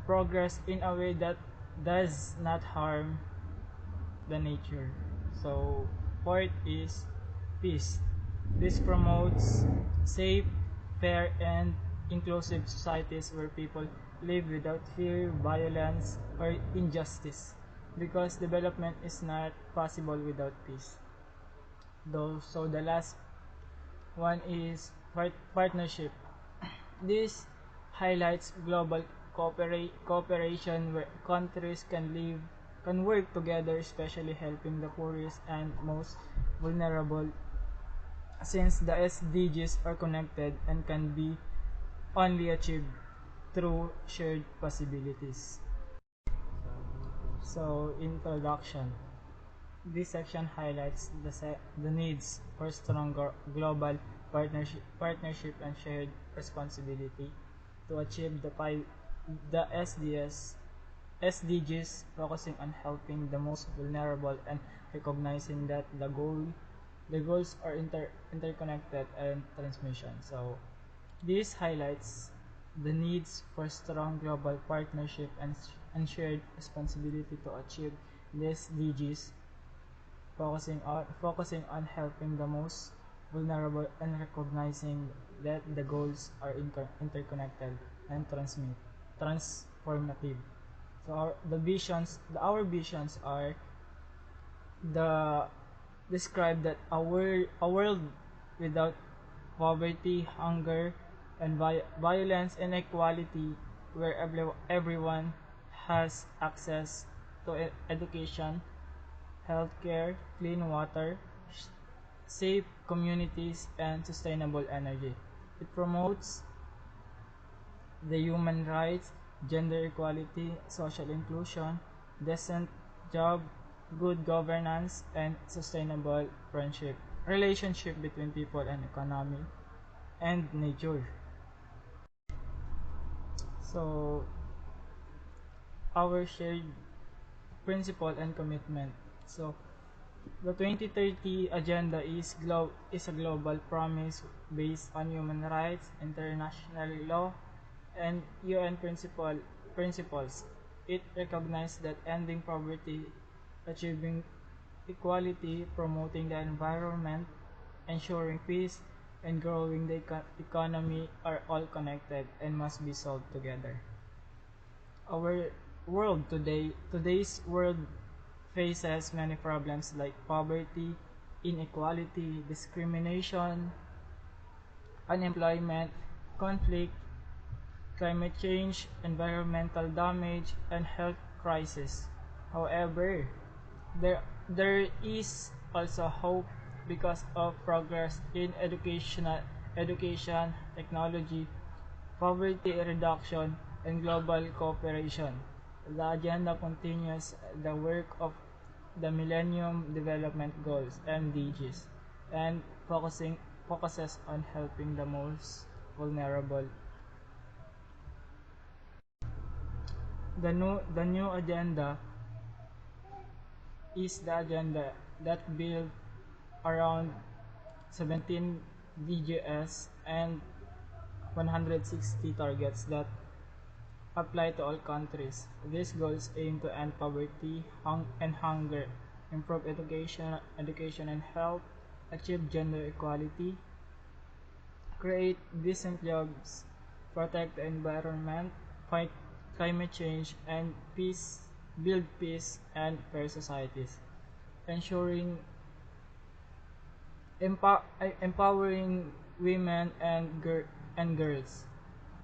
S4: progress in a way that does not harm the nature. So, fourth is peace. This promotes safe, fair, and inclusive societies where people live without fear, violence, or injustice, because development is not possible without peace. So the last one is partnership. This highlights global cooperation where countries can work together, especially helping the poorest and most vulnerable, since the SDGs are connected and can be only achieved through shared possibilities. So, introduction. This section highlights the needs for stronger global partnership and shared responsibility to achieve the SDS SDGs focusing on helping the most vulnerable and recognizing that the goals are interconnected and transmission. So this highlights the needs for strong global partnership and shared responsibility to achieve the SDGs, focusing on helping the most vulnerable and recognizing that the goals are interconnected and transformative. So our visions are the describe that a world without poverty, hunger, and violence, inequality, where everyone has access to education, healthcare, clean water, safe communities, and sustainable energy. It promotes the human rights, gender equality, social inclusion, decent job, good governance, and sustainable relationship between people and economy and nature. So, our shared principle and commitment. So, the 2030 agenda is a global promise based on human rights, international law, and UN principles. It recognizes that ending poverty, achieving equality, promoting the environment, ensuring peace, and growing the economy are all connected and must be solved together. Our today's world faces many problems like poverty, inequality, discrimination, unemployment, conflict, climate change, environmental damage, and health crisis. However, there is also hope because of progress in education, technology, poverty reduction, and global cooperation. The agenda continues the work of the Millennium Development Goals (MDGs) and focuses on helping the most vulnerable. The new agenda is the agenda that built around 17 DGs and 160 targets that apply to all countries. These goals aim to end poverty and hunger, improve education and health, achieve gender equality, create decent jobs, protect the environment, fight climate change, and build peace and fair societies, ensuring empowering women and girls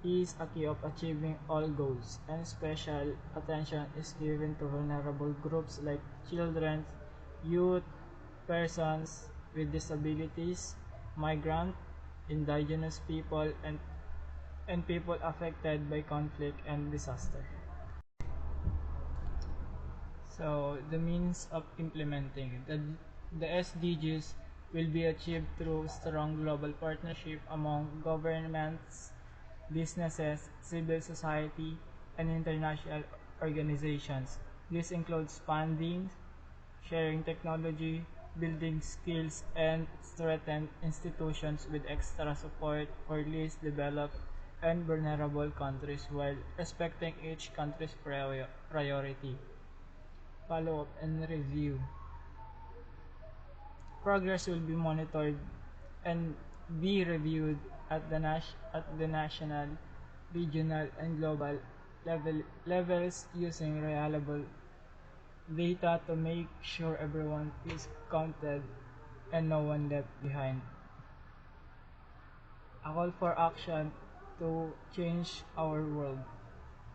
S4: is a key of achieving all goals, and special attention is given to vulnerable groups like children, youth, persons with disabilities, migrant, indigenous people, and people affected by conflict and disaster. So, the means of implementing the SDGs will be achieved through strong global partnership among governments, businesses, civil society, and international organizations. This includes funding, sharing technology, building skills, and strengthen institutions with extra support for least developed and vulnerable countries while respecting each country's priority. Follow up and review. Progress will be monitored and be reviewed at the national, regional, and global levels using reliable data to make sure everyone is counted and no one left behind. A call for action to change our world.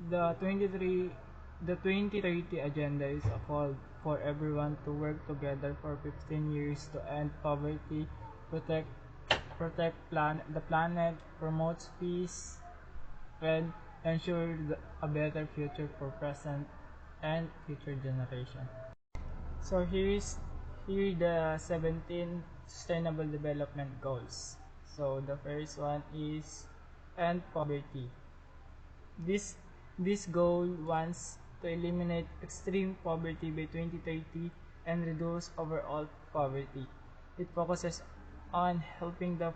S4: The 2030 agenda is a call for everyone to work together for 15 years to end poverty, protect the planet, promotes peace, and ensure a better future for present and future generation. So here the 17 Sustainable Development Goals. So the first one is end poverty. This goal wants to eliminate extreme poverty by 2030 and reduce overall poverty. It focuses on helping the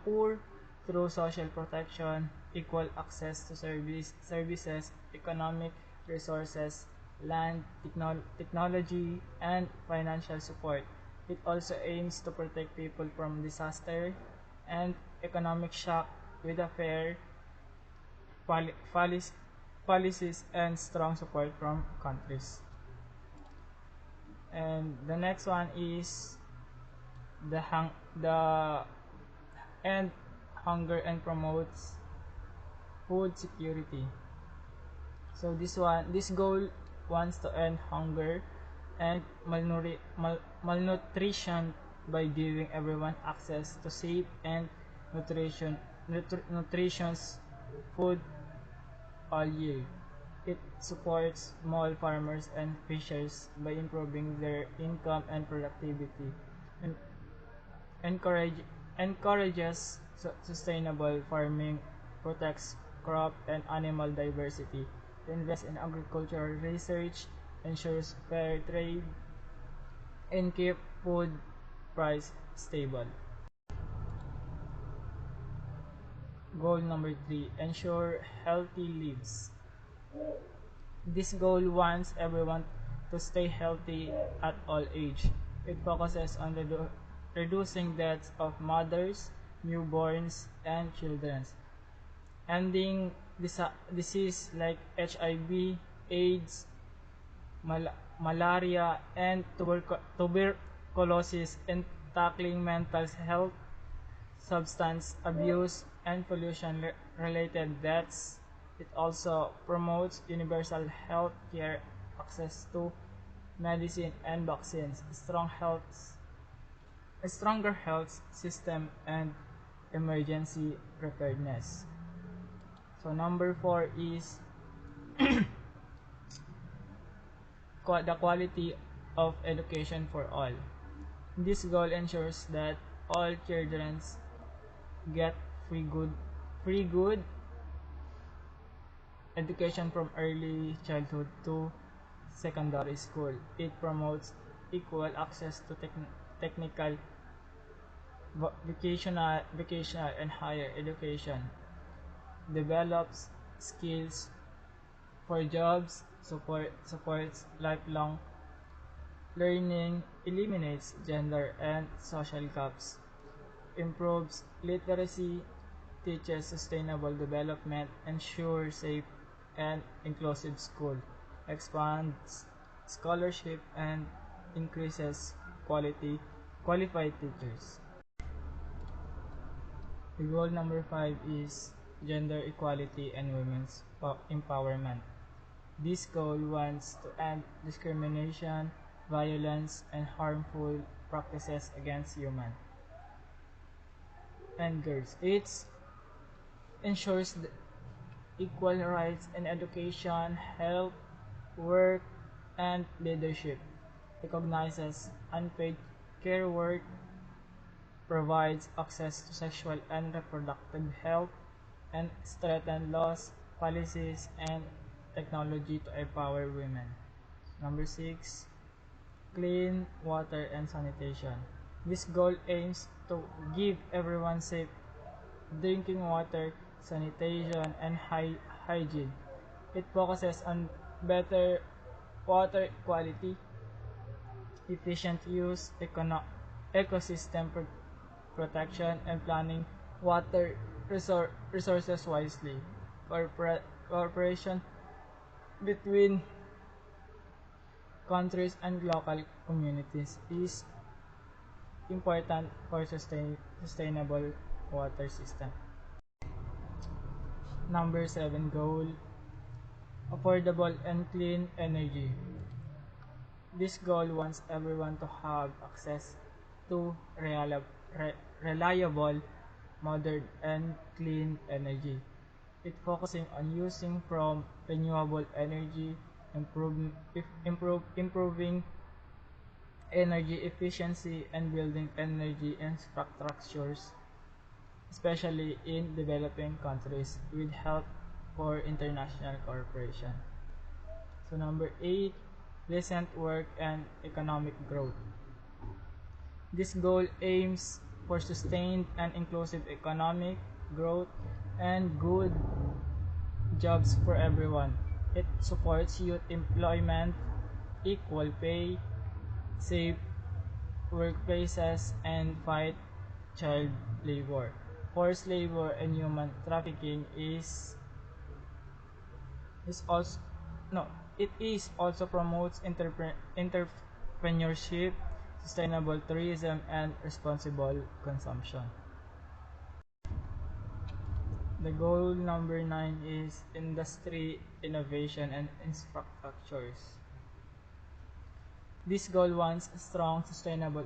S4: poor through social protection, equal access to services, economic resources, land, technology, and financial support. It also aims to protect people from disaster and economic shock with a fair policies and strong support from countries. And the next one is the end hunger and promotes food security. So this goal wants to end hunger and malnutrition by giving everyone access to safe and nutritious food all year. It supports small farmers and fishers by improving their income and productivity, and encourages sustainable farming, protects crop and animal diversity, invests in agricultural research, ensures fair trade, and keep food price stable. Goal number 3, ensure healthy lives. This goal wants everyone to stay healthy at all age. It focuses on reducing deaths of mothers, newborns, and children, ending disease like HIV, AIDS, malaria, and tuberculosis, and tackling mental health, substance abuse, and pollution-related deaths. It also promotes universal health care, access to medicine and vaccines, a stronger health system, and emergency preparedness. So number 4 is the quality of education for all. This goal ensures that all children get free good education from early childhood to secondary school. It promotes equal access to technical, vocational, and higher education, develops skills for jobs, supports lifelong learning, eliminates gender and social gaps, improves literacy, teaches sustainable development, ensures safe and inclusive school, expands scholarship, and increases qualified teachers. The goal number 5 is gender equality and women's empowerment. This goal wants to end discrimination, violence, and harmful practices against women and girls. It ensures equal rights in education, health, work, and leadership, recognizes unpaid care work, provides access to sexual and reproductive health, and strengthens laws, policies, and technology to empower women. Number 6, clean water and sanitation. This goal aims to give everyone safe drinking water, sanitation, and hygiene. It focuses on better water quality, efficient use, ecosystem protection, and planning water resources wisely. Cooperation between countries and local communities is important for sustainable water system. Number 7 goal, affordable and clean energy. This goal wants everyone to have access to reliable, modern, and clean energy. It focusing on using from renewable energy, improving energy efficiency, and building energy infrastructures, especially in developing countries, with help for international cooperation. So number 8, decent work and economic growth. This goal aims for sustained and inclusive economic growth and good jobs for everyone. It supports youth employment, equal pay, safe workplaces, and fight child labor. Forced labor and human trafficking is also no it is also promotes entrepreneurship, sustainable tourism, and responsible consumption. The goal number 9 is industry, innovation, and infrastructures. This goal wants strong, sustainable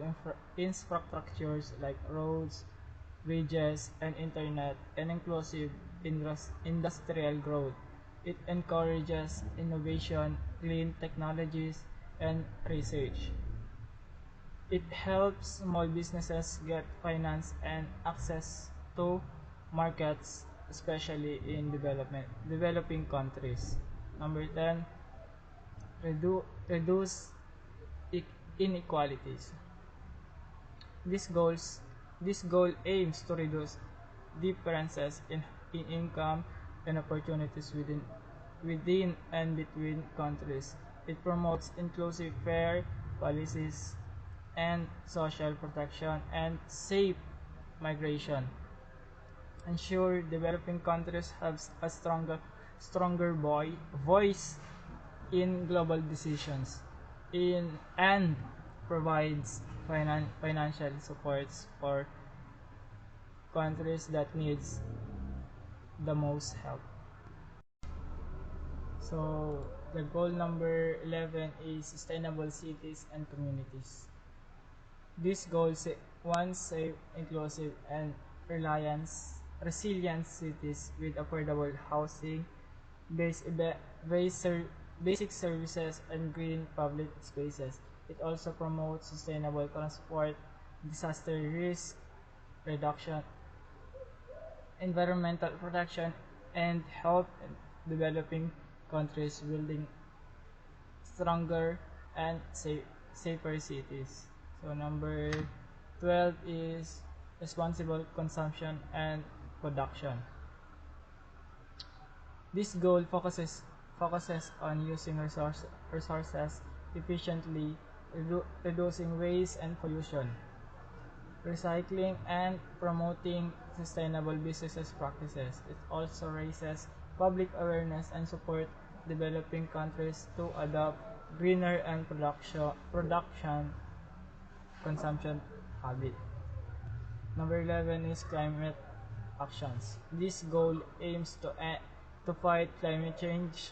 S4: infrastructures like roads, bridges, and internet, and inclusive industrial growth. It encourages innovation, clean technologies, and research. It helps small businesses get finance and access to markets, especially in developing countries. Number 10, reduce inequalities. This goal aims to reduce differences in income and opportunities within and between countries. It promotes inclusive fair policies and social protection and safe migration. Ensure developing countries have a stronger voice in global decisions and provides financial supports for countries that needs the most help. So the goal number 11 is sustainable cities and communities. This goal wants safe, inclusive, and resilient cities with affordable housing, basic services, and green public spaces. It also promotes sustainable transport, disaster risk reduction, environmental protection, and help developing countries building stronger and safer cities. So number 12 is responsible consumption and production. This goal focuses on using resources efficiently, reducing waste and pollution, recycling, and promoting sustainable business practices. It also raises public awareness and support developing countries to adopt greener and production consumption habit. Number 11 is climate actions. This goal aims to fight climate change,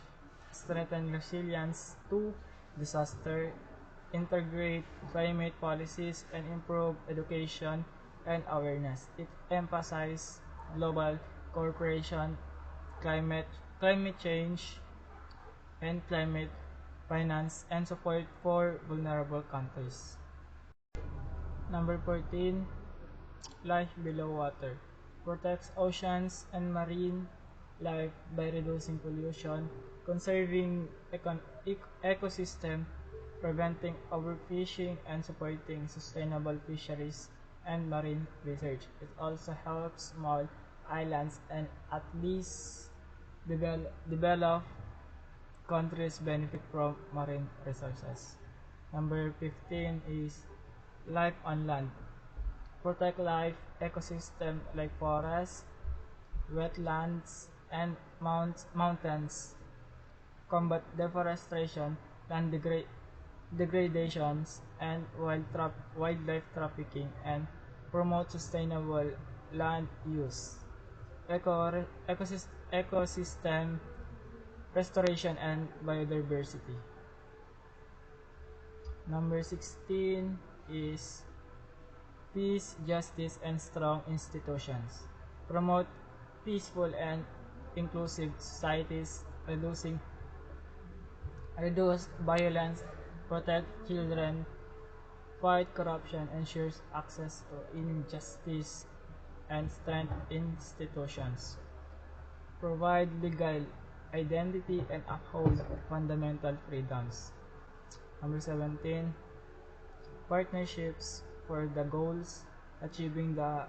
S4: strengthen resilience to disaster, integrate climate policies, and improve education and awareness. It emphasizes global cooperation, climate change, and climate finance, and support for vulnerable countries. Number 14, life below water. Protects oceans and marine life by reducing pollution, conserving ecosystem, preventing overfishing, and supporting sustainable fisheries and marine research. It also helps small islands and at least developed countries benefit from marine resources. Number 15 is life on land. Protect life ecosystem like forests, wetlands, and mountains. Combat deforestation, land degradations, and wildlife trafficking, and promote sustainable land use. Ecosystem restoration and biodiversity. Number 16 is peace, justice, and strong institutions. Promote peaceful and inclusive societies, reduce violence, protect children, fight corruption, ensures access to injustice, and strengthen institutions. Provide legal identity and uphold fundamental freedoms. Number 17, partnerships for the goals, achieving the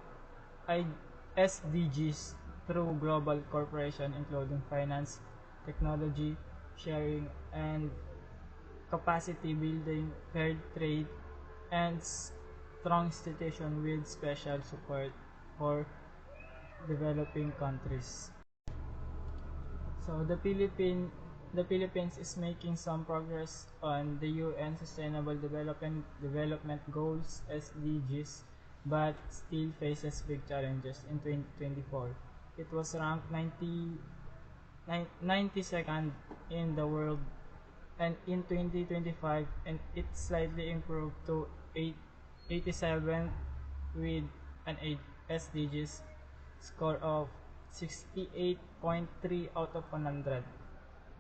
S4: SDGs through global cooperation including finance, technology, sharing, and capacity building, fair trade, and strong institution with special support for developing countries. So the Philippines is making some progress on the UN Sustainable Development Goals (SDGs), but still faces big challenges in 2024. It was ranked 92nd in the world, and in 2025, and it slightly improved to 87th with an SDGs score of 68.3 out of 100.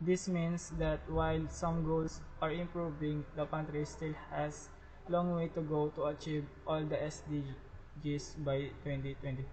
S4: This means that while some goals are improving, the country still has long way to go to achieve all the SDGs by 2030.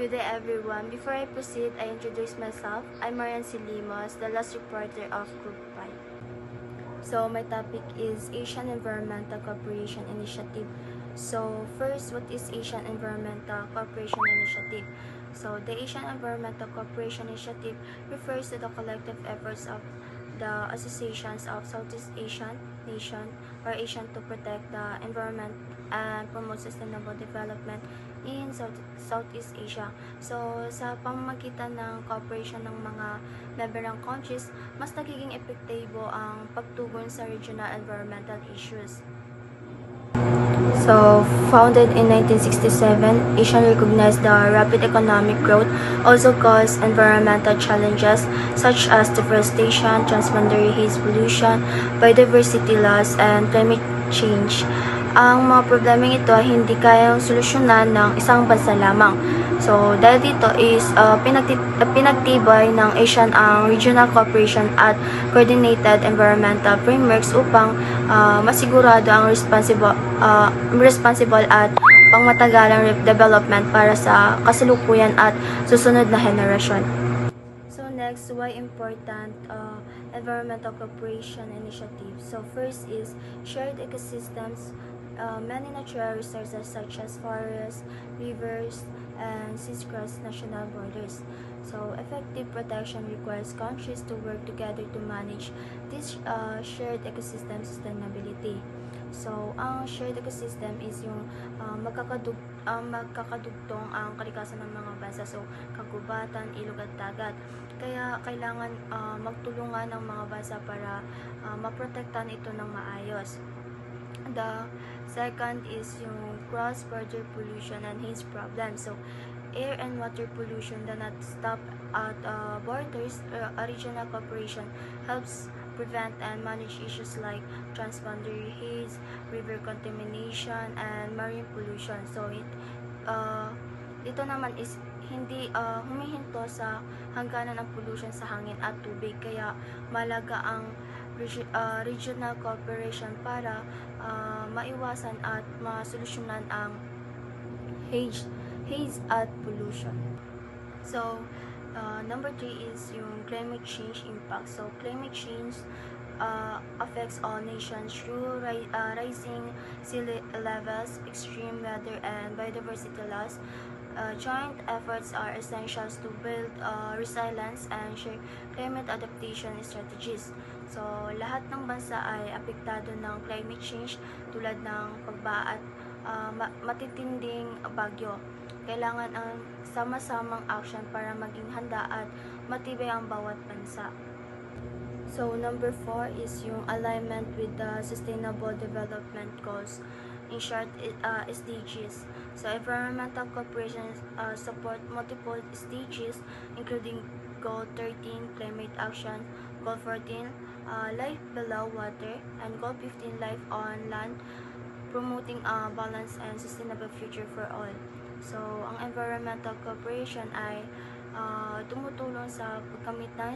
S5: Good day everyone. Before I proceed, I introduce myself. I'm Marian Silimos, the last reporter of Group 5. So my topic is Asian Environmental Cooperation Initiative. So first, what is Asian Environmental Cooperation Initiative? So the Asian Environmental Cooperation Initiative refers to the collective efforts of the associations of Southeast Asian nation or Asian to protect the environment and promote sustainable development in Southeast Asia. So sa pamamagitan ng cooperation ng mga member ng countries, mas nagiging epektibo ang pagtugon sa regional environmental issues. So, founded in 1967, ASEAN recognized the rapid economic growth also caused environmental challenges such as deforestation, transboundary haze pollution, biodiversity loss, and climate change. Ang mga problemang ito ay hindi kayang solusyonan ng isang bansa lamang. So, dahil dito is pinagtibay ng ASEAN ang regional cooperation at coordinated environmental frameworks upang masigurado ang responsible at pangmatagalang development para sa kasalukuyan at susunod na henerasyon. So next, why important environmental cooperation initiative? So first is shared ecosystems. Many natural resources such as forests, rivers, and seas cross national borders. So effective protection requires countries to work together to manage this shared ecosystem sustainability. So ang shared ecosystem is yung magkakadugtong ang kalikasan ng mga bansa. So kagubatan, ilog at dagat. Kaya kailangan magtulungan ng mga bansa para maprotektahan ito ng maayos. The second is yung cross-border pollution and haze problem. So, air and water pollution do not stop at borders. Regional cooperation helps prevent and manage issues like transboundary haze, river contamination, and marine pollution. So, ito naman is hindi humihinto sa hangganan ng pollution sa hangin at tubig. Kaya malaga ang regional cooperation para maiwasan at masolusyonan ang haze at pollution. So, number 3 is yung climate change impact. So, climate change affects all nations through rising sea levels, extreme weather, and biodiversity loss. Joint efforts are essential to build resilience and share climate adaptation strategies. So, lahat ng bansa ay apektado ng climate change tulad ng pagbaha at matitinding bagyo. Kailangan ang sama-samang action para maging handa at matibay ang bawat bansa. So, number 4 is yung alignment with the Sustainable Development Goals. In short, SDGs. So, environmental cooperation support multiple SDGs, including Goal 13, Climate Action, Goal 14, Life Below Water, and Goal 15, Life on Land, promoting a balanced and sustainable future for all. So, ang environmental cooperation ay tumutulong sa pagkamit ng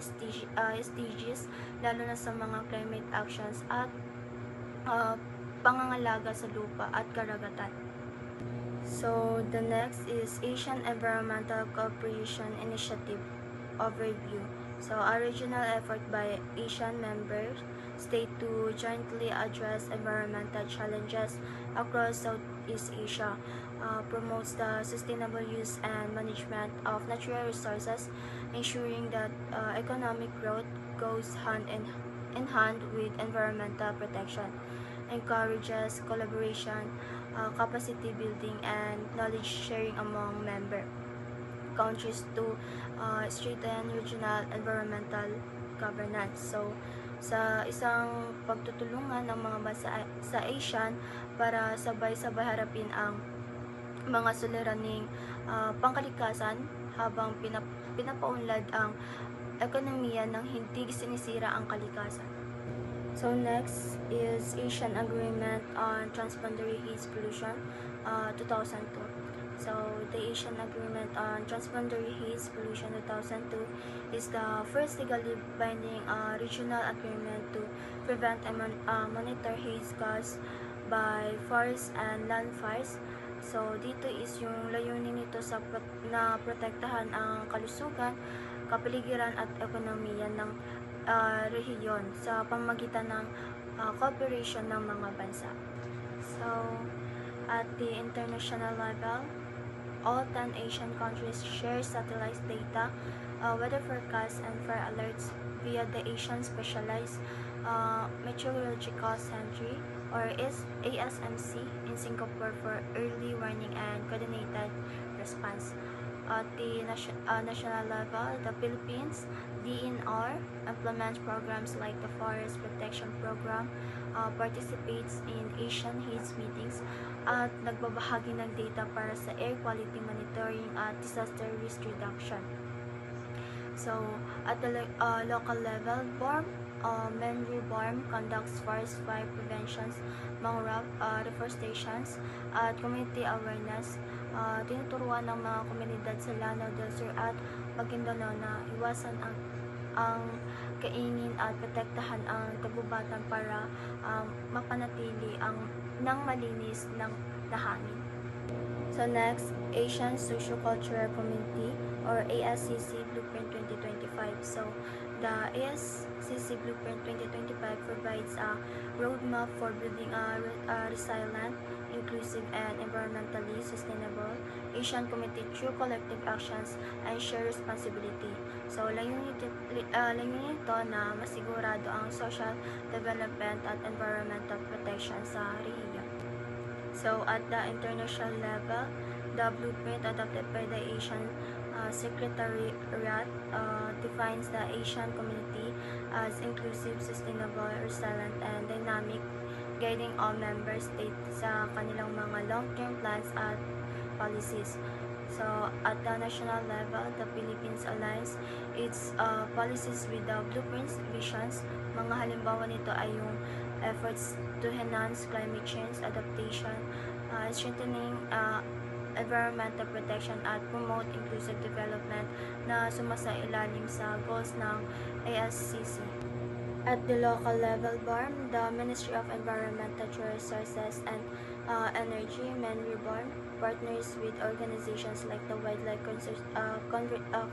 S5: SDGs, lalo na sa mga climate actions at pangangalaga sa lupa at karagatan. So, the next is Asian Environmental Cooperation Initiative Overview. So, a regional effort by Asian member state to jointly address environmental challenges across Southeast Asia, promotes the sustainable use and management of natural resources, ensuring that economic growth goes hand in hand with environmental protection, encourages collaboration, capacity building, and knowledge sharing among member countries to strengthen regional environmental governance. So, sa isang pagtutulungan ng mga bansa sa ASEAN para sabay-sabay harapin ang mga suliraning pangkalikasan habang pinapaunlad ang ekonomiya ng hindi sinisira ang kalikasan. So next is Asian Agreement on Transboundary Haze Pollution 2002. So the Asian Agreement on Transboundary Haze Pollution 2002 is the first legally binding regional agreement to prevent and monitor haze caused by forest and land fires. So dito is yung layunin nito na protektahan ang kalusugan, kapaligiran at ekonomiya ng rehiyon sa pamamagitan ng cooperation ng mga bansa. So, at the international level, all 10 Asian countries share satellite data, weather forecasts, and fire alerts via the Asian Specialized Meteorological Center or ASMC in Singapore for early warning and coordinated response. At the national level, the Philippines, DNR, implements programs like the Forest Protection Program, participates in Asian Haze meetings, at nagbabahagi ng data para sa air quality monitoring at disaster risk reduction. So, at the local level, Menry BORM conducts forest fire preventions, mangrove reforestations, at community awareness. Tinuturuan ng mga komunidad sa Lanao del Sur at Maguindanao na iwasan ang kainin at protektahan ang kagubatan para mapanatili ng malinis ng hangin. So next, Asian Socio-Cultural Community or ASCC Blueprint 2025. So the ASCC Blueprint 2025 provides a roadmap for building a resilient, inclusive, and environmentally sustainable Asian community through collective actions and shared responsibility. So, layunin nito na masigurado ang social development at environmental protection sa rehiyon. So, at the international level, the blueprint adopted by the Asian Secretariat defines the Asian community as inclusive, sustainable, resilient, and dynamic, guiding all member states sa kanilang mga long-term plans at policies. So, at the national level, the Philippines aligns its policies with the blueprint's visions. Mga halimbawa nito ay yung efforts to enhance climate change adaptation, strengthening environmental protection, at promote inclusive development na sumasailalim sa goals ng ASCC. At the local level, BORM, the Ministry of Environment, Natural Resources, and Energy, Menry BORM, partners with organizations like the Wildlife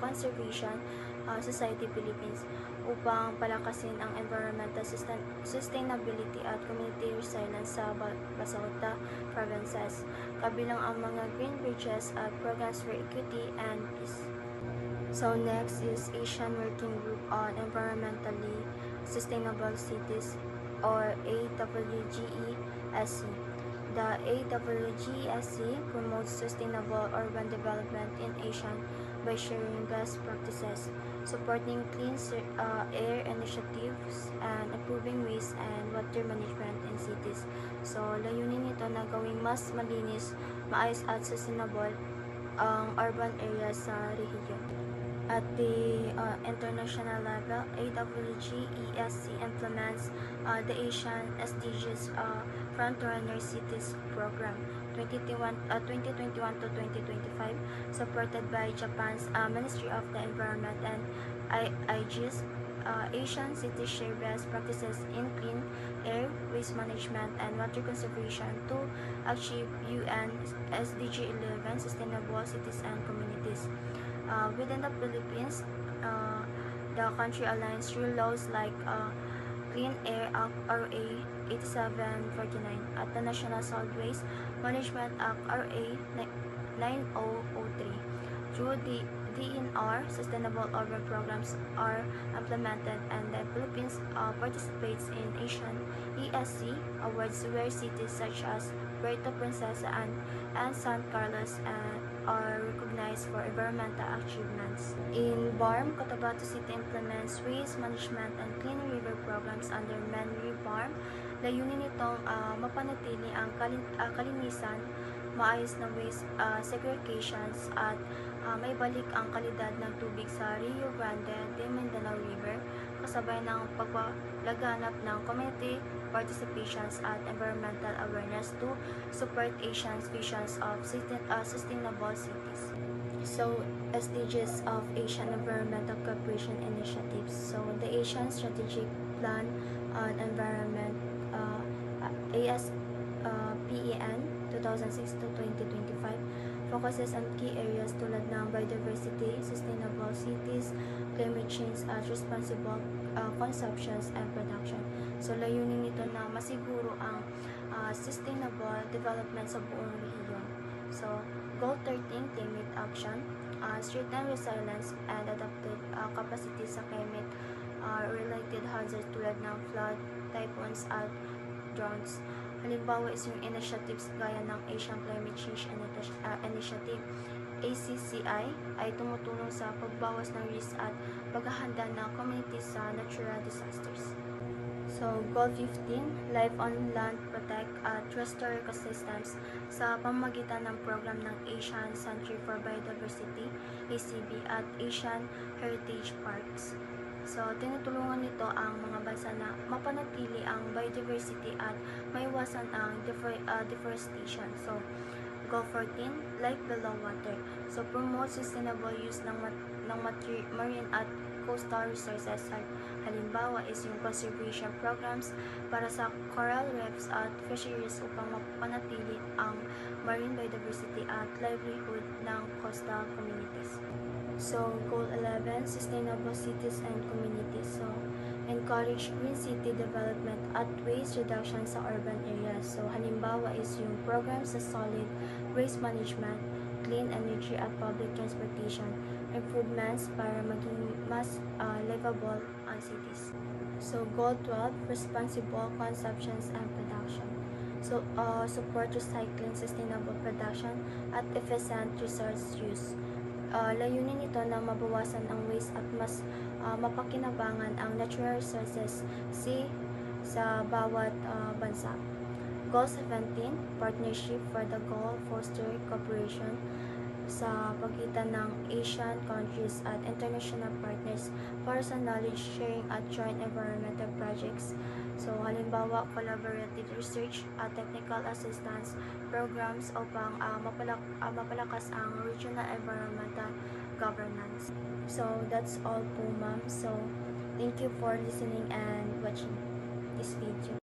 S5: Conservation Society Philippines upang palakasin ang environmental sustainability at community resilience sa Basota provinces, kabilang ang mga green bridges at programs for equity and peace. So next is Asian Working Group on Environmentally Sustainable Cities or AWGESC. The AWGESC promotes sustainable urban development in Asia by sharing best practices, supporting clean air initiatives, and improving waste and water management in cities. So, layunin nito na gawing mas malinis, maayos at sustainable ang urban areas sa rehiyon. At the international level, AWG ESC implements the Asian SDGs Frontrunner Cities Program 2021 to 2025, supported by Japan's Ministry of the Environment and IG's Asian cities share best practices in clean air, waste management, and water conservation to achieve UN SDG 11 Sustainable Cities and Communities. Within the Philippines, the country aligns through laws like Clean Air Act RA 8749 at the National Solid Waste Management Act RA 9003. Through the DNR, sustainable urban programs are implemented, and the Philippines participates in Asian ESC awards where cities such as Puerto Princesa and San Carlos are recognized for environmental achievements. In BARM, Cotabato City implements waste management and clean river programs under Menri BARM. Layunin nitong mapanatili ang kalinisan, maayos na waste segregations at may balik ang kalidad ng tubig sa Rio Grande de Mindanao River, kasabay ng paglaganap ng community participations at environmental awareness to support Asia's visions of sustainable cities. So, SDGs of Asian Environmental Cooperation Initiatives. So, the Asian Strategic Plan on Environment, ASPEN 2006 to 2025, focuses on key areas tulad ng biodiversity, sustainable cities, climate change at responsible consumptions and production. So, layunin nito na masiguro ang sustainable development sa buong rehiyon. So, Goal 13, Climate Action, strengthen resilience and adaptive capacity sa climate related hazards tulad ng flood, typhoons at droughts. Halimbawa is yung initiatives gaya ng Asian Climate Change Initiative, ACCI, ay tumutulong sa pagbawas ng risk at paghahanda ng communities sa natural disasters. So, Goal 15, Life on Land, Protect at Restore Ecosystems sa pamamagitan ng program ng Asian Century for Biodiversity, ACB, at Asian Heritage Parks. So, tinutulungan nito ang mga bansa na mapanatili ang biodiversity at maiwasan ang deforestation. So, Goal 14, Life Below Water. So, promote sustainable use ng marine at coastal resources. Halimbawa is yung conservation programs para sa coral reefs at fisheries upang mapanatili ang marine biodiversity at livelihood ng coastal communities. So, Goal 11, Sustainable Cities and Communities. So, encourage green city development at waste reduction sa urban areas. So, halimbawa is yung programs sa solid waste management, clean energy at public transportation, improvements para maging mas livable ang cities. So, Goal 12, Responsible Consumptions and Production. So, support recycling, sustainable production at efficient resource use. Layunin nito na mabawasan ang waste at mas mapakinabangan ang natural resources sa bawat bansa. Goal 17, Partnership for the Goal, foster cooperation sa pagitan ng Asian countries at international partners para sa knowledge sharing at joint environmental projects. So, halimbawa, collaborative research at technical assistance programs upang mapalakas ang regional environmental governance. So, that's all po, ma'am. So, thank you for listening and watching this video.